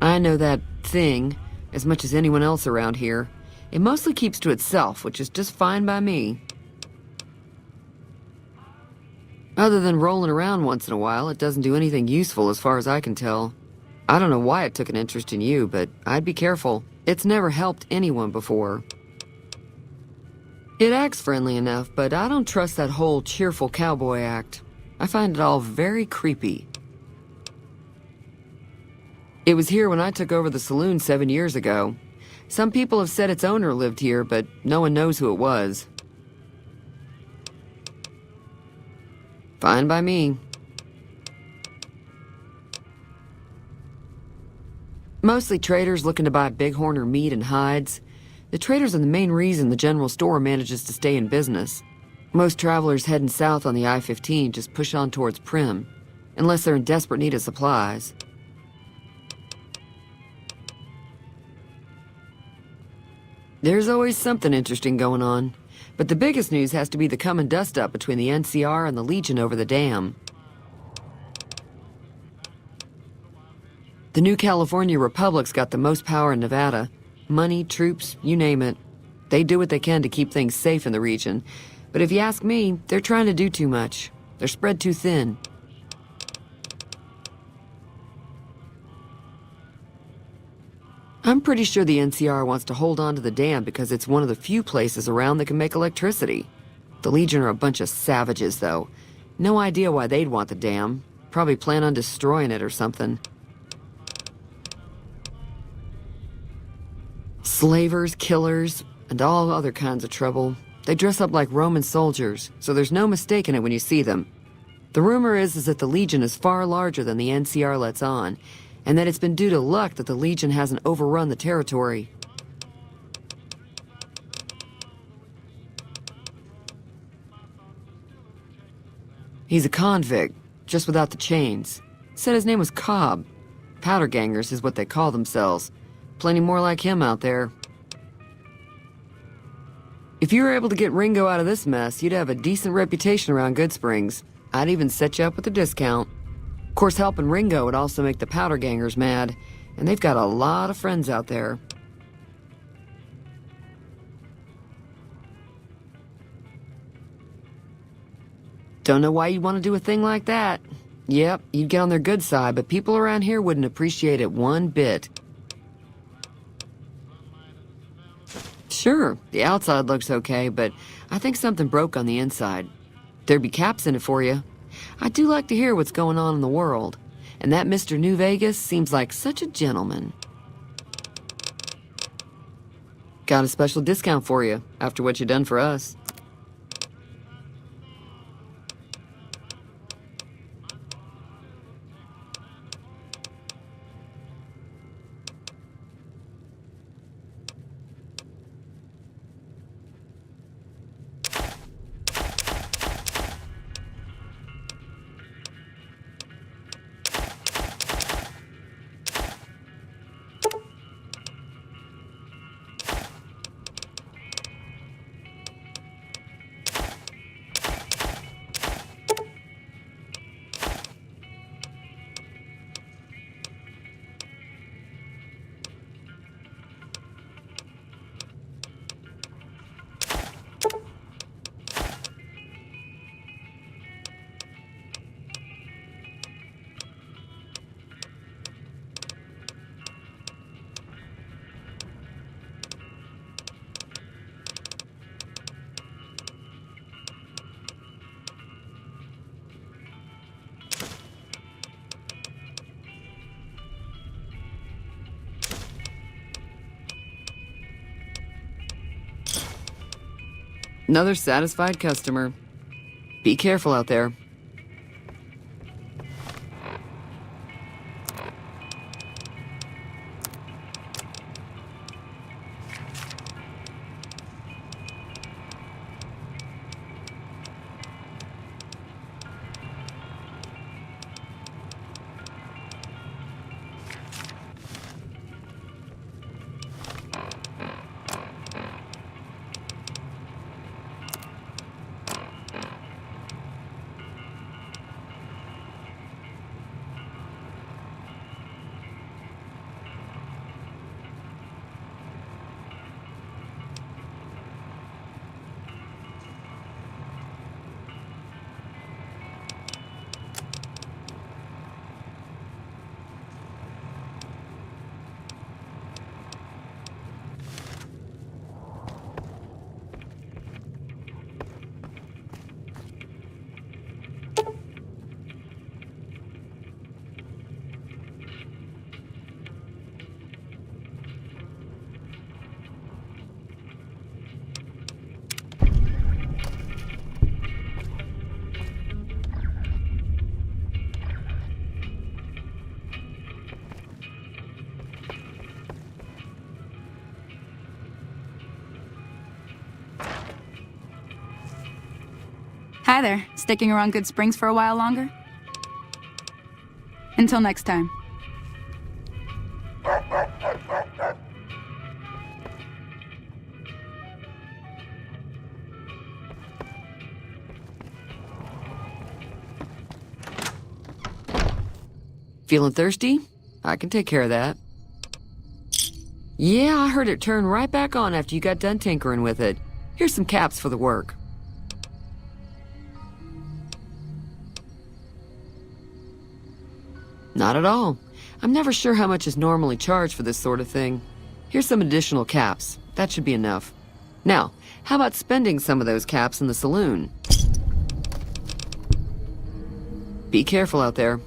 I know that thing as much as anyone else around here. It mostly keeps to itself, which is just fine by me. Other than rolling around once in a while, it doesn't do anything useful as far as I can tell. I don't know why it took an interest in you, but I'd be careful. It's never helped anyone before. It acts friendly enough, but I don't trust that whole cheerful cowboy act. I find it all very creepy. It was here when I took over the saloon 7 years ago. Some people have said its owner lived here, but no one knows who it was. Fine by me. Mostly traders looking to buy bighorner meat and hides. The traders are the main reason the general store manages to stay in business. Most travelers heading south on the I-15 just push on towards Primm, unless they're in desperate need of supplies. There's always something interesting going on, but the biggest news has to be the coming dust-up between the NCR and the Legion over the dam. The new California Republic's got the most power in Nevada. Money, troops, you name it. They do what they can to keep things safe in the region, But if you ask me, they're trying to do too much. They're spread too thin. I'm pretty sure the NCR wants to hold on to the dam because it's one of the few places around that can make electricity. The Legion are a bunch of savages, though. No idea why they'd want the dam. Probably plan on destroying it or something. Slavers, killers, and all other kinds of trouble. They dress up like Roman soldiers, so there's no mistaking it when you see them. The rumor is that the Legion is far larger than the NCR lets on, and that it's been due to luck that the Legion hasn't overrun the territory. He's a convict, just without the chains. Said his name was Cobb. Powder gangers is what they call themselves. Plenty more like him out there. If you were able to get Ringo out of this mess, you'd have a decent reputation around Goodsprings. I'd even set you up with a discount. Of course, helping Ringo would also make the powder gangers mad, and they've got a lot of friends out there. Don't know why you'd want to do a thing like that. Yep, you'd get on their good side, but people around here wouldn't appreciate it one bit. Sure, the outside looks okay, but I think something broke on the inside. There'd be caps in it for you. I do like to hear what's going on in the world, and that Mr. New Vegas seems like such a gentleman. Got a special discount for you, after what you done for us. Another satisfied customer. Be careful out there. Hi there. Sticking around Goodsprings for a while longer? Until next time. Feeling thirsty? I can take care of that. Yeah, I heard it turn right back on after you got done tinkering with it. Here's some caps for the work. Not at all. I'm never sure how much is normally charged for this sort of thing. Here's some additional caps. That should be enough. Now, how about spending some of those caps in the saloon? Be careful out there.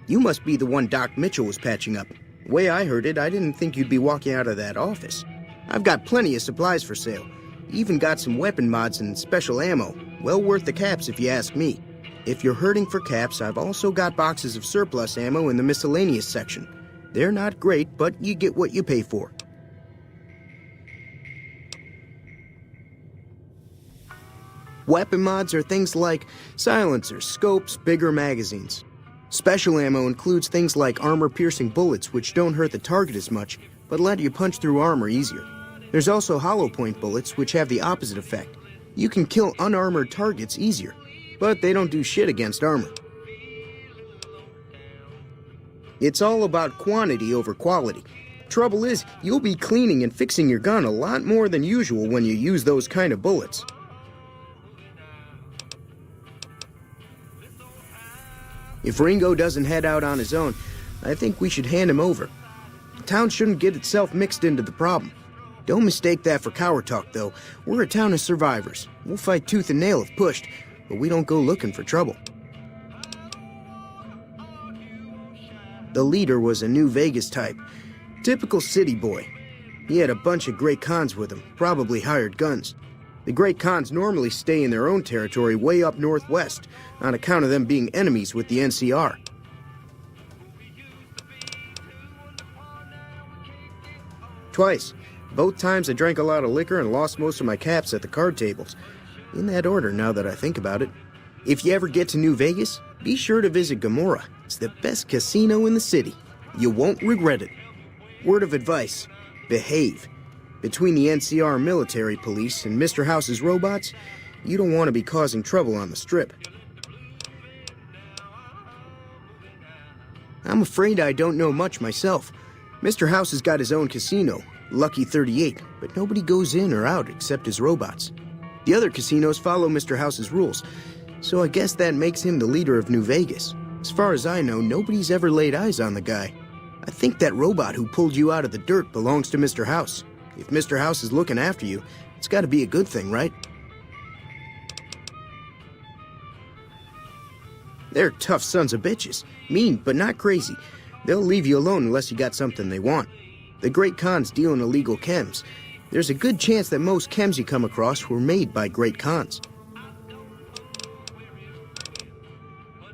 You must be the one Doc Mitchell was patching up. The way I heard it, I didn't think you'd be walking out of that office. I've got plenty of supplies for sale. Even got some weapon mods and special ammo. Well worth the caps if you ask me. If you're hurting for caps, I've also got boxes of surplus ammo in the miscellaneous section. They're not great, but you get what you pay for. Weapon mods are things like silencers, scopes, bigger magazines. Special ammo includes things like armor-piercing bullets, which don't hurt the target as much, but let you punch through armor easier. There's also hollow point bullets, which have the opposite effect. You can kill unarmored targets easier, but they don't do shit against armor. It's all about quantity over quality. Trouble is, you'll be cleaning and fixing your gun a lot more than usual when you use those kind of bullets. If Ringo doesn't head out on his own, I think we should hand him over. The town shouldn't get itself mixed into the problem. Don't mistake that for coward talk, though. We're a town of survivors. We'll fight tooth and nail if pushed, but we don't go looking for trouble. The leader was a New Vegas type. Typical city boy. He had a bunch of Great Khans with him, probably hired guns. The Great Khans normally stay in their own territory way up northwest, on account of them being enemies with the NCR. Twice. Both times I drank a lot of liquor and lost most of my caps at the card tables. In that order, now that I think about it. If you ever get to New Vegas, be sure to visit Gomorrah. It's the best casino in the city. You won't regret it. Word of advice, behave. Between the NCR military police and Mr. House's robots, you don't want to be causing trouble on the Strip. I'm afraid I don't know much myself. Mr. House has got his own casino, Lucky 38, but nobody goes in or out except his robots. The other casinos follow Mr. House's rules, so I guess that makes him the leader of New Vegas. As far as I know, nobody's ever laid eyes on the guy. I think that robot who pulled you out of the dirt belongs to Mr. House. If Mr. House is looking after you, it's got to be a good thing, right? They're tough sons of bitches. Mean, but not crazy. They'll leave you alone unless you got something they want. The Great Khans deal in illegal chems. There's a good chance that most chems you come across were made by Great Khans.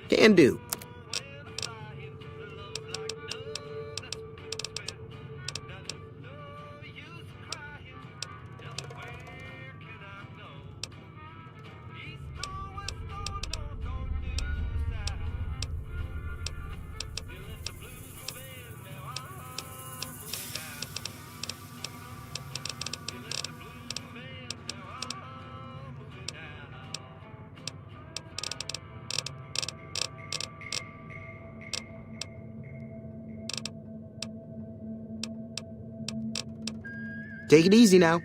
Can do. Take it easy now.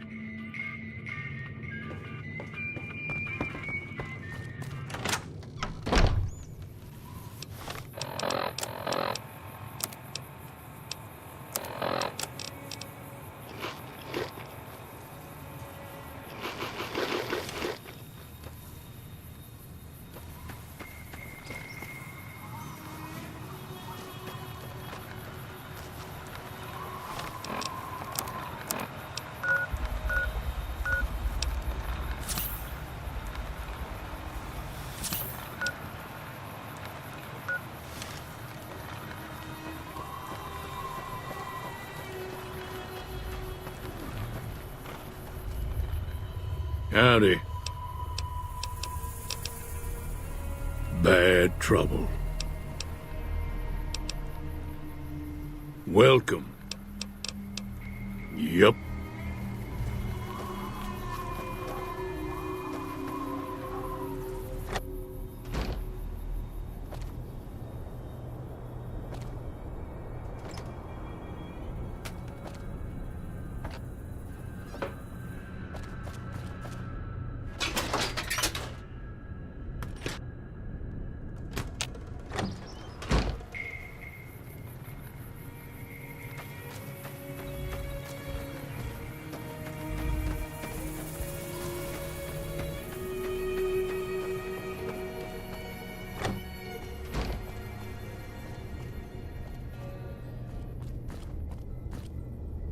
Howdy. Bad trouble. Welcome. Yup.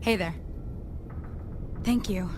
Hey there. Thank you.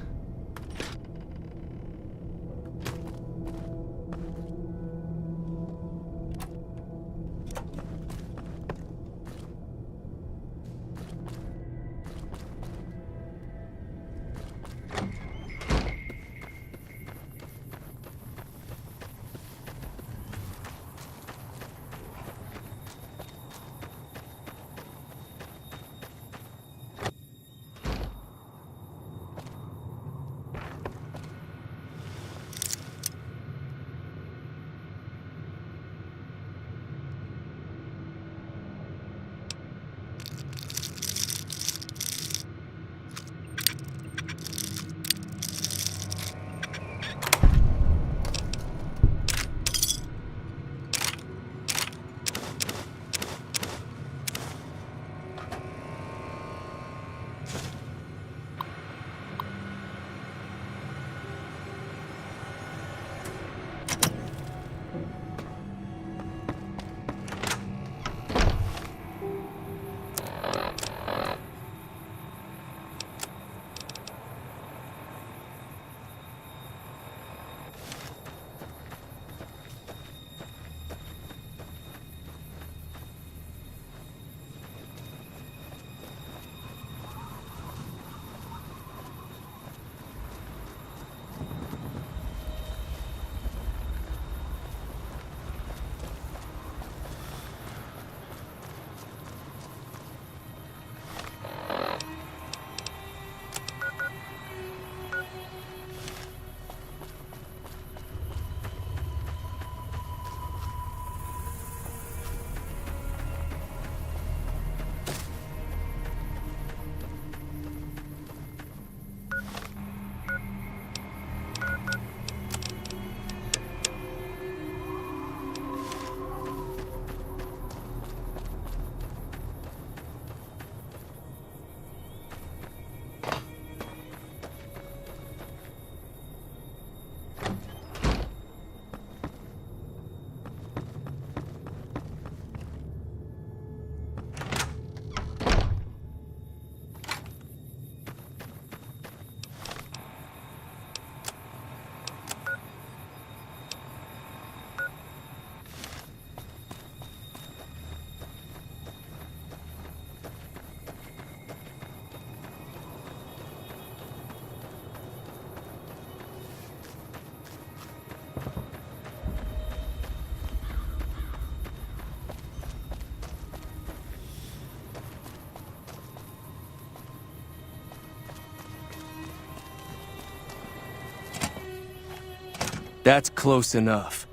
That's close enough.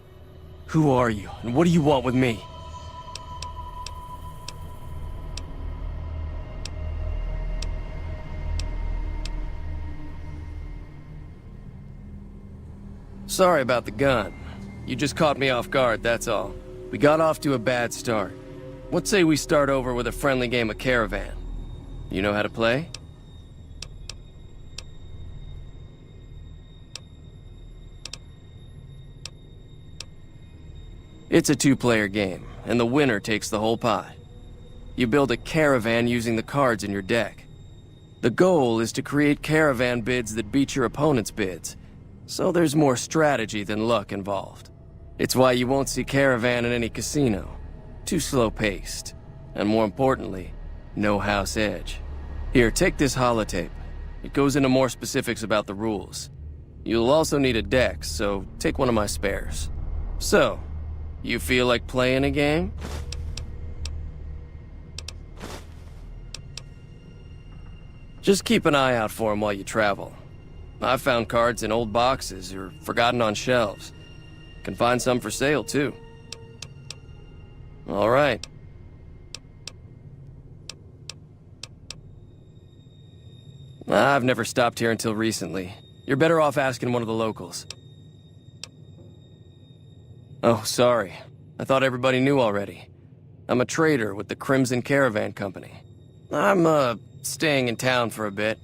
Who are you, and what do you want with me? Sorry about the gun. You just caught me off guard, that's all. We got off to a bad start. What say we start over with a friendly game of Caravan? You know how to play? It's a two-player game, and the winner takes the whole pot. You build a caravan using the cards in your deck. The goal is to create caravan bids that beat your opponent's bids, so there's more strategy than luck involved. It's why you won't see caravan in any casino. Too slow-paced, and more importantly, no house edge. Here, take this holotape. It goes into more specifics about the rules. You'll also need a deck, so take one of my spares. So, you feel like playing a game? Just keep an eye out for them while you travel. I've found cards in old boxes or forgotten on shelves. Can find some for sale, too. All right. I've never stopped here until recently. You're better off asking one of the locals. Oh, sorry. I thought everybody knew already. I'm a trader with the Crimson Caravan Company. I'm, staying in town for a bit.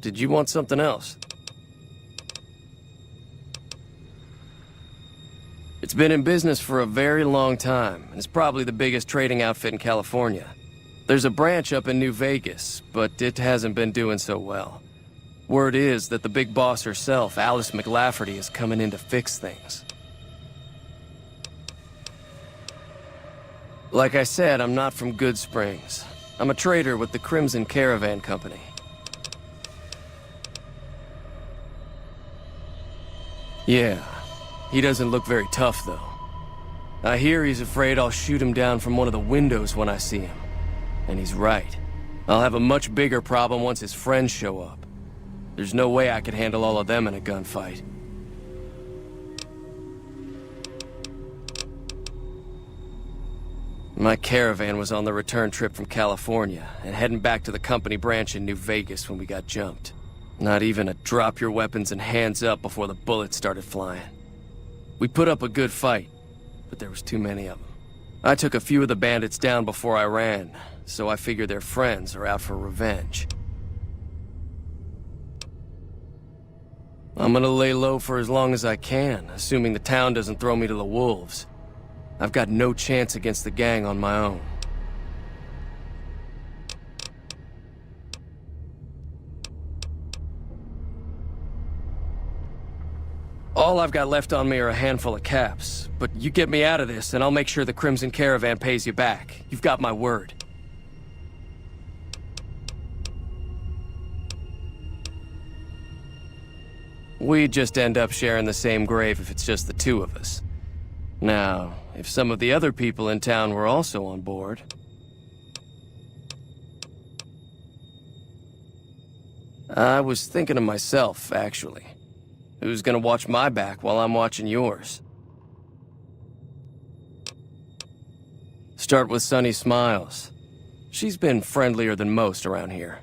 Did you want something else? It's been in business for a very long time, and it's probably the biggest trading outfit in California. There's a branch up in New Vegas, but it hasn't been doing so well. Word is that the big boss herself, Alice McLafferty, is coming in to fix things. Like I said, I'm not from Goodsprings. I'm a trader with the Crimson Caravan Company. Yeah, he doesn't look very tough, though. I hear he's afraid I'll shoot him down from one of the windows when I see him. And he's right. I'll have a much bigger problem once his friends show up. There's no way I could handle all of them in a gunfight. My caravan was on the return trip from California and heading back to the company branch in New Vegas when we got jumped. Not even a drop your weapons and hands up before the bullets started flying. We put up a good fight, but there was too many of them. I took a few of the bandits down before I ran, so I figure their friends are out for revenge. I'm gonna lay low for as long as I can, assuming the town doesn't throw me to the wolves. I've got no chance against the gang on my own. All I've got left on me are a handful of caps, but you get me out of this and I'll make sure the Crimson Caravan pays you back. You've got my word. We'd just end up sharing the same grave if it's just the two of us. Now, if some of the other people in town were also on board... I was thinking of myself, actually. Who's gonna watch my back while I'm watching yours? Start with Sunny Smiles. She's been friendlier than most around here.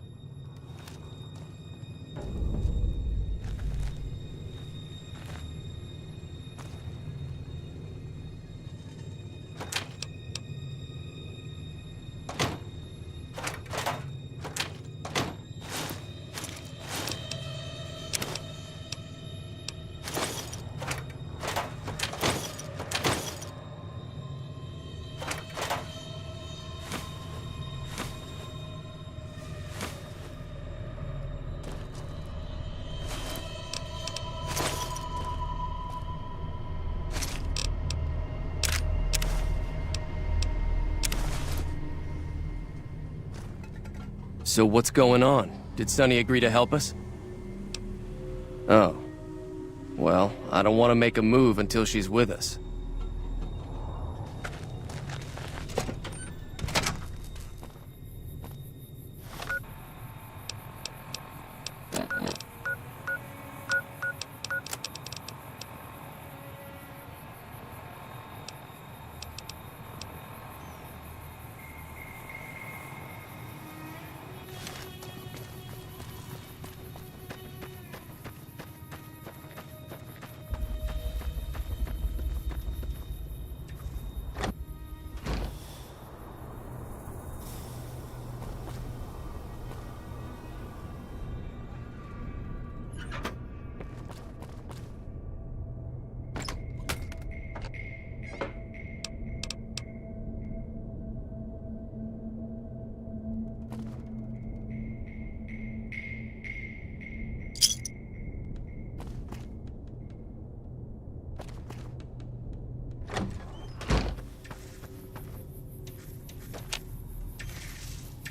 So what's going on? Did Sunny agree to help us? Oh. Well, I don't want to make a move until she's with us.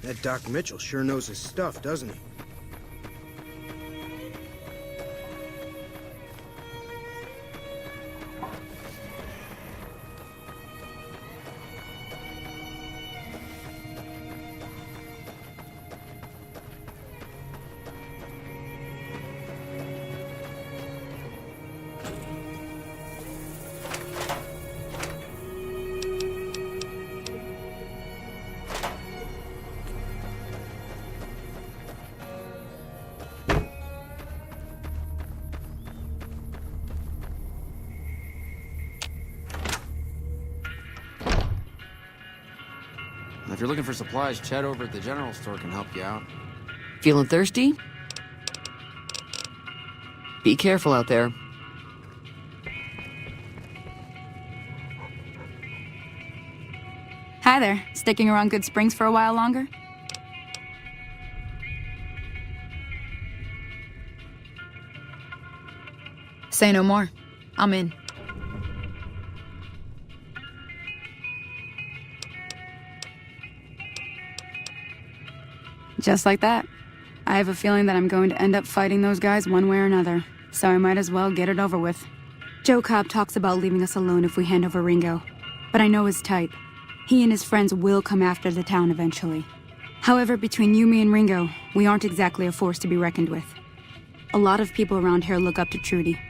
That Doc Mitchell sure knows his stuff, doesn't he? If you're looking for supplies, Chet over at the general store can help you out. Feeling thirsty? Be careful out there. Hi there. Sticking around Good Springs for a while longer? Say no more. I'm in. Just like that. I have a feeling that I'm going to end up fighting those guys one way or another, so I might as well get it over with. Joe Cobb talks about leaving us alone if we hand over Ringo, but I know his type. He and his friends will come after the town eventually. However, between you, me, and Ringo, we aren't exactly a force to be reckoned with. A lot of people around here look up to Trudy.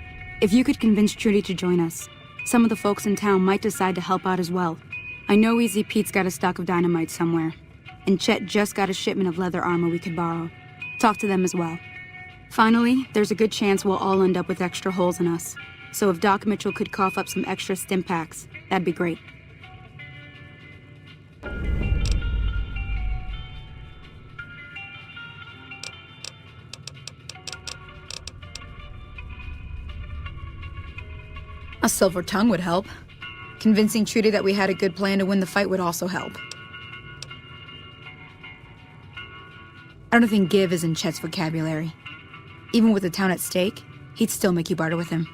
If you could convince Trudy to join us, some of the folks in town might decide to help out as well. I know Easy Pete's got a stock of dynamite somewhere, and Chet just got a shipment of leather armor we could borrow. Talk to them as well. Finally, there's a good chance we'll all end up with extra holes in us. So if Doc Mitchell could cough up some extra stim packs, that'd be great. A silver tongue would help. Convincing Trudy that we had a good plan to win the fight would also help. I don't think give is in Chet's vocabulary. Even with the town at stake, he'd still make you barter with him.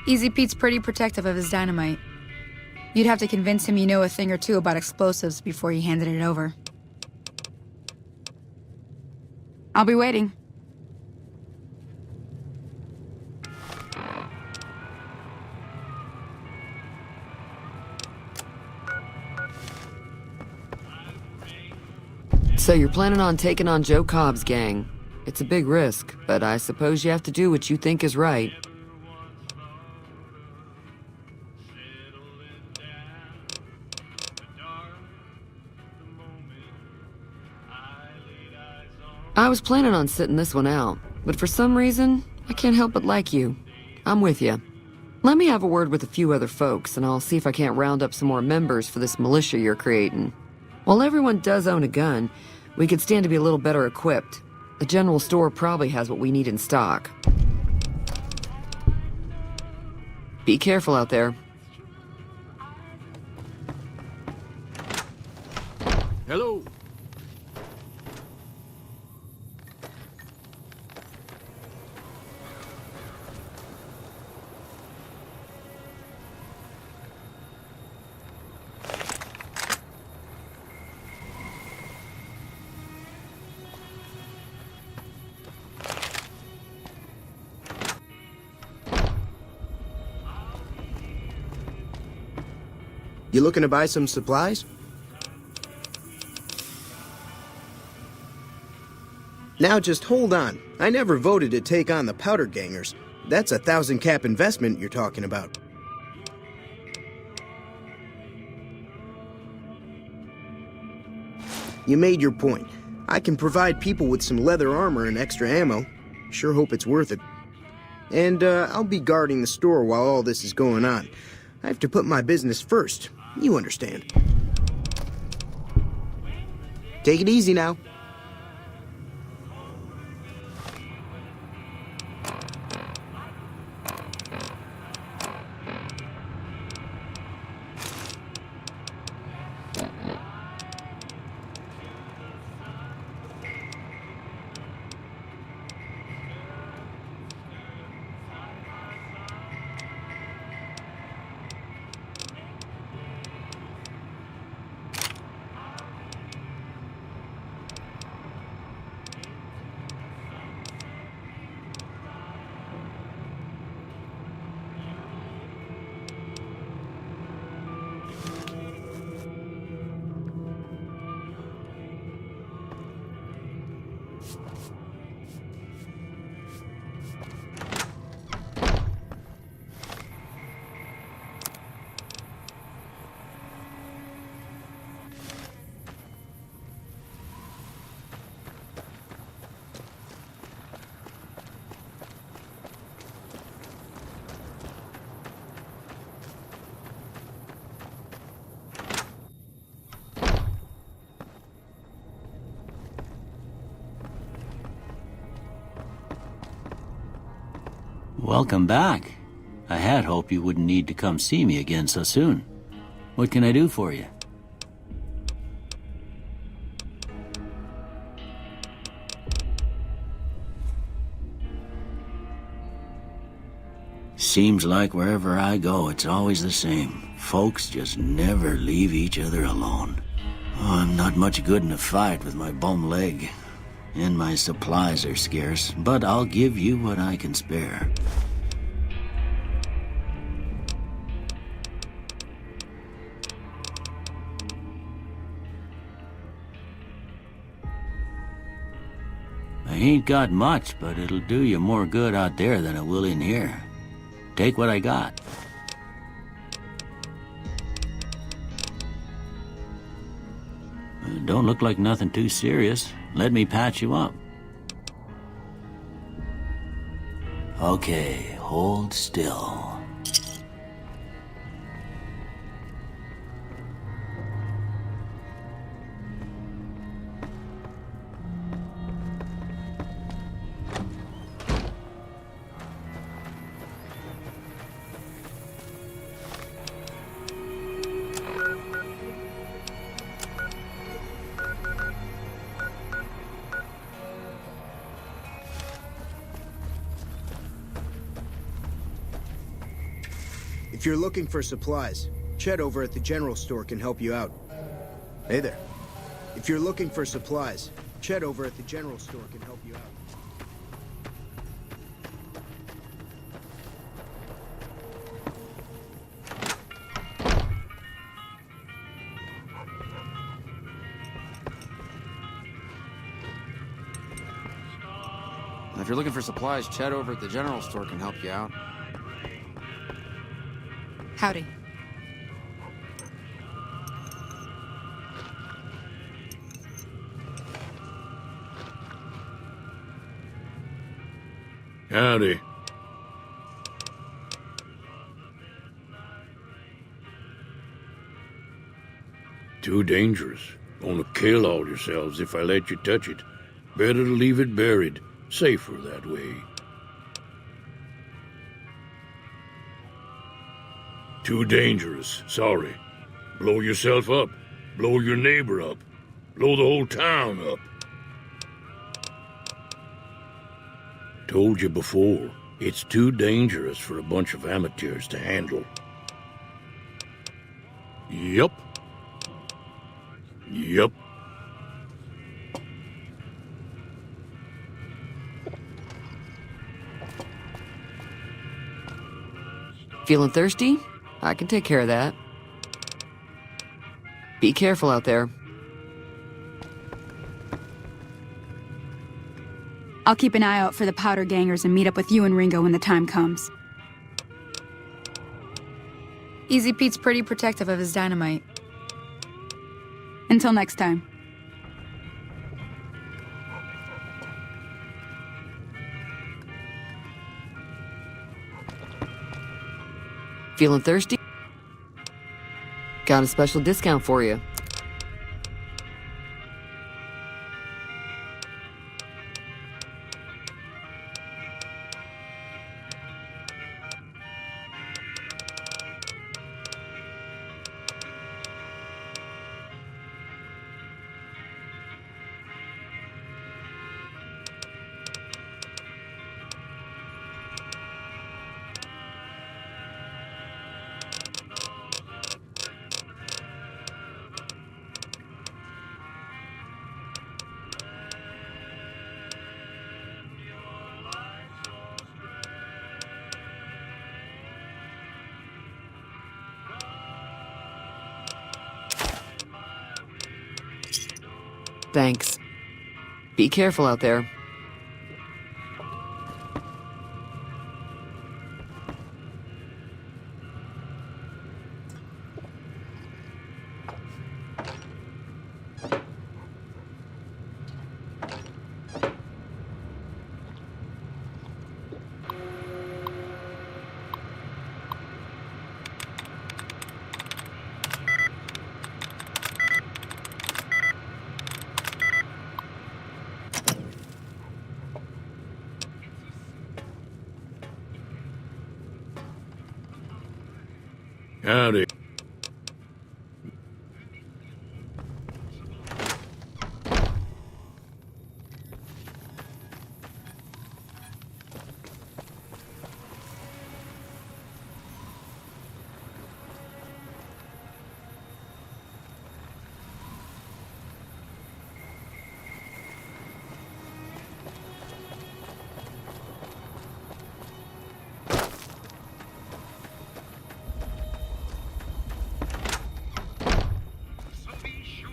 Easy Pete's pretty protective of his dynamite. You'd have to convince him you know a thing or two about explosives before you handed it over. I'll be waiting. So you're planning on taking on Joe Cobb's gang. It's a big risk, but I suppose you have to do what you think is right. I was planning on sitting this one out, but for some reason, I can't help but like you. I'm with you. Let me have a word with a few other folks, and I'll see if I can't round up some more members for this militia you're creating. While everyone does own a gun, we could stand to be a little better equipped. The general store probably has what we need in stock. Be careful out there. Hello. You looking to buy some supplies? Now just hold on. I never voted to take on the Powder Gangers. That's a 1,000 cap investment you're talking about. You made your point. I can provide people with some leather armor and extra ammo. Sure hope it's worth it. And I'll be guarding the store while all this is going on. I have to put my business first. You understand. Take it easy now. welcome back. I had hoped you wouldn't need to come see me again so soon. What can I do for you? Seems like wherever I go, it's always the same. Folks just never leave each other alone. Oh, I'm not much good in a fight with my bum leg. And my supplies are scarce, but I'll give you what I can spare. I ain't got much, but it'll do you more good out there than it will in here. Take what I got. Don't look like nothing too serious. Let me patch you up. Okay, hold still. If you're looking for supplies, Chet over at the general store can help you out. Hey there. If you're looking for supplies, Chet over at the general store can help you out. If you're looking for supplies, Chet over at the general store can help you out. Howdy. Howdy. Too dangerous. Gonna kill all yourselves if I let you touch it. Better to leave it buried. Safer that way. Too dangerous. Sorry. Blow yourself up. Blow your neighbor up. Blow the whole town up. Told you before, it's too dangerous for a bunch of amateurs to handle. Yup. Yup. Feeling thirsty? I can take care of that. Be careful out there. I'll keep an eye out for the powder gangers and meet up with you and Ringo when the time comes. Easy Pete's pretty protective of his dynamite. Until next time. Feeling thirsty? Got a special discount for you. Thanks. Be careful out there. Howdy.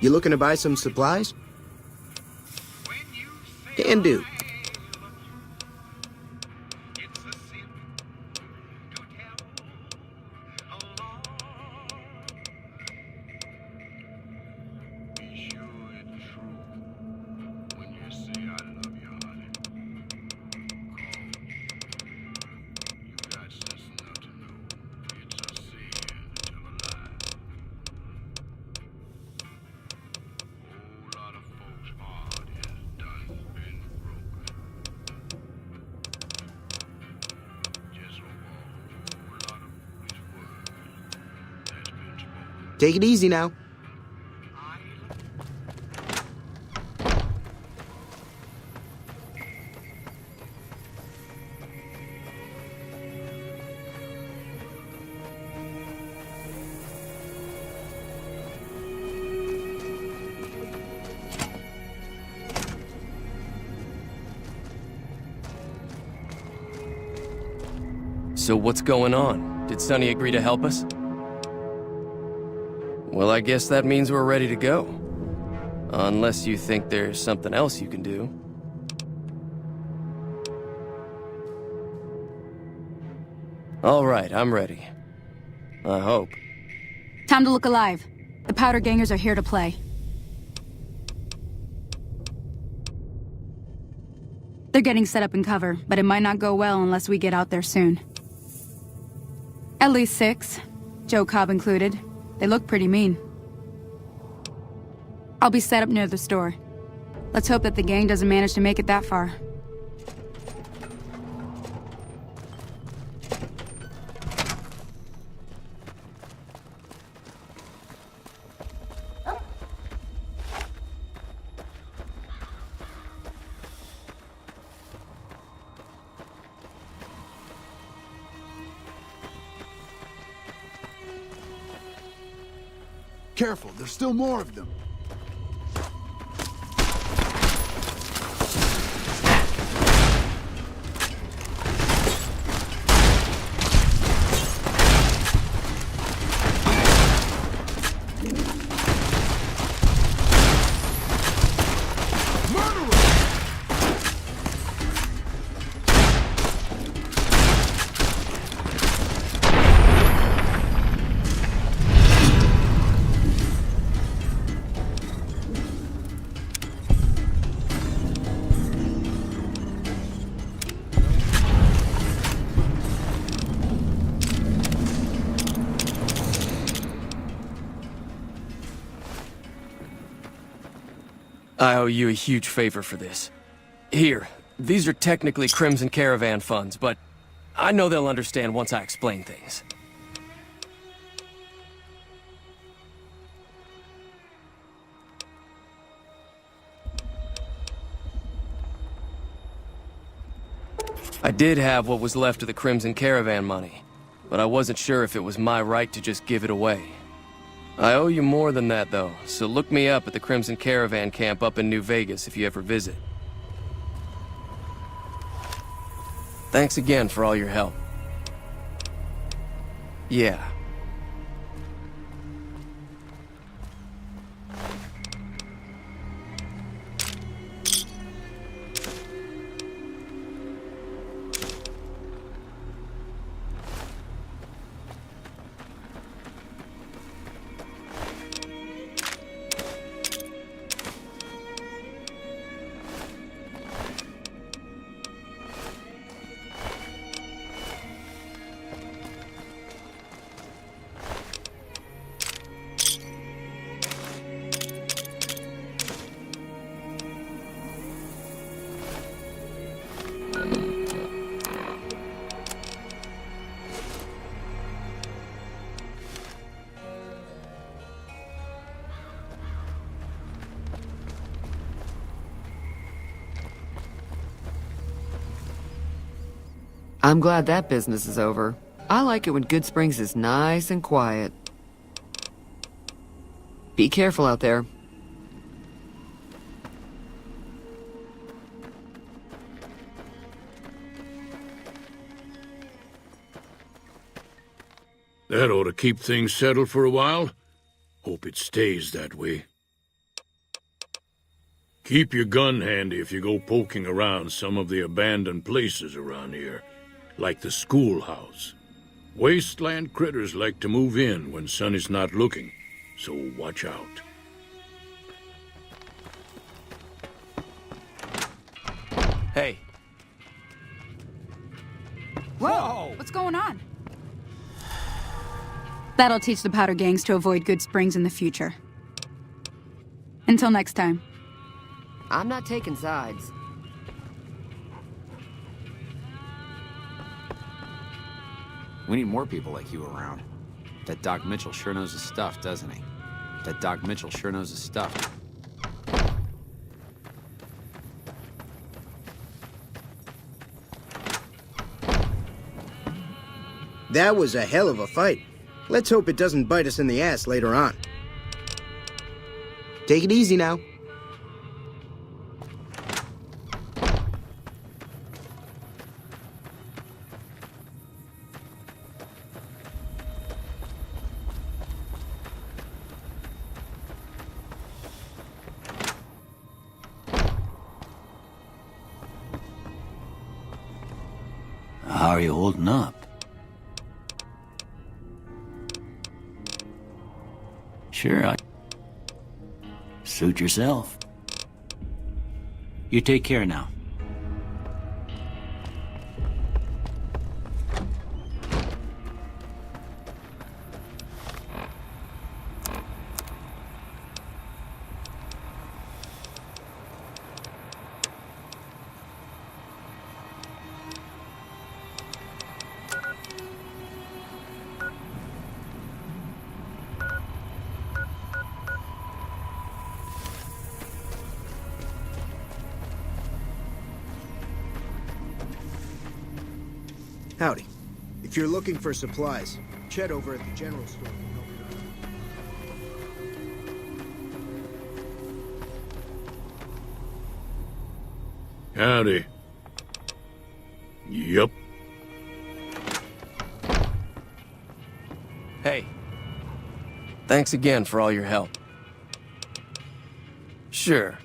You looking to buy some supplies? Can do. Take it easy now. So what's going on? Did Sonny agree to help us? Well, I guess that means we're ready to go. Unless you think there's something else you can do. All right, I'm ready. I hope. Time to look alive. The powder gangers are here to play. They're getting set up in cover, but it might not go well unless we get out there soon. At least 6, Joe Cobb included. They look pretty mean. I'll be set up near the store. Let's hope that the gang doesn't manage to make it that far. Careful, there's still more of them. I owe you a huge favor for this. Here, these are technically Crimson Caravan funds, but I know they'll understand once I explain things. I did have what was left of the Crimson Caravan money, but I wasn't sure if it was my right to just give it away. I owe you more than that, though, so look me up at the Crimson Caravan camp up in New Vegas if you ever visit. Thanks again for all your help. Yeah. I'm glad that business is over. I like it when Good Springs is nice and quiet. Be careful out there. That ought to keep things settled for a while. Hope it stays that way. Keep your gun handy if you go poking around some of the abandoned places around here, like the schoolhouse. Wasteland critters like to move in when Sonny's not looking, so watch out. Hey. Whoa! What's going on? That'll teach the Powder gangs to avoid Good Springs in the future. Until next time. I'm not taking sides. We need more people like you around. That Doc Mitchell sure knows his stuff, doesn't he? That Doc Mitchell sure knows his stuff. That was a hell of a fight. Let's hope it doesn't bite us in the ass later on. Take it easy now. How are you holding up? Sure, suit yourself. You take care now. Howdy. If you're looking for supplies, Chet over at the general store can help you out. Howdy. Yup. Hey. Thanks again for all your help. Sure.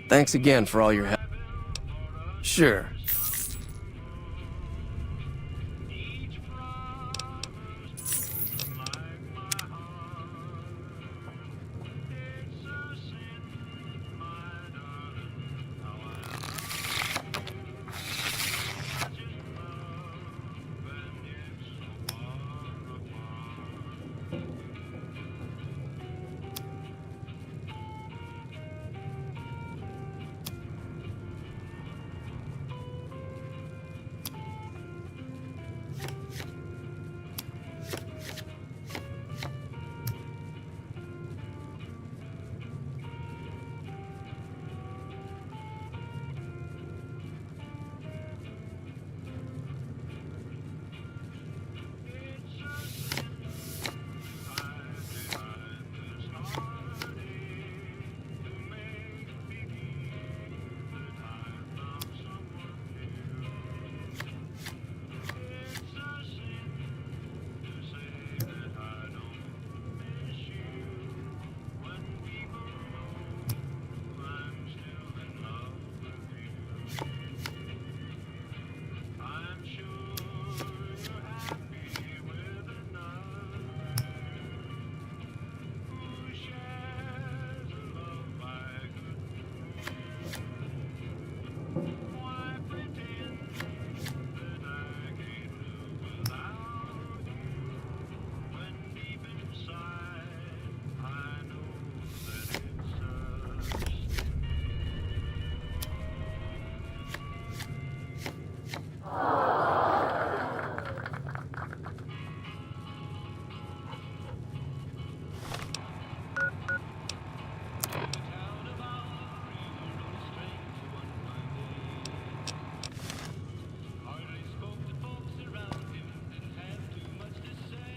Thanks again for all your help. Sure.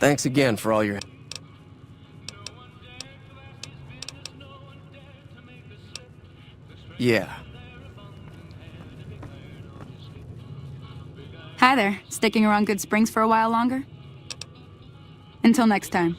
Thanks again for all your... Yeah. Hi there. Sticking around Good Springs for a while longer? Until next time.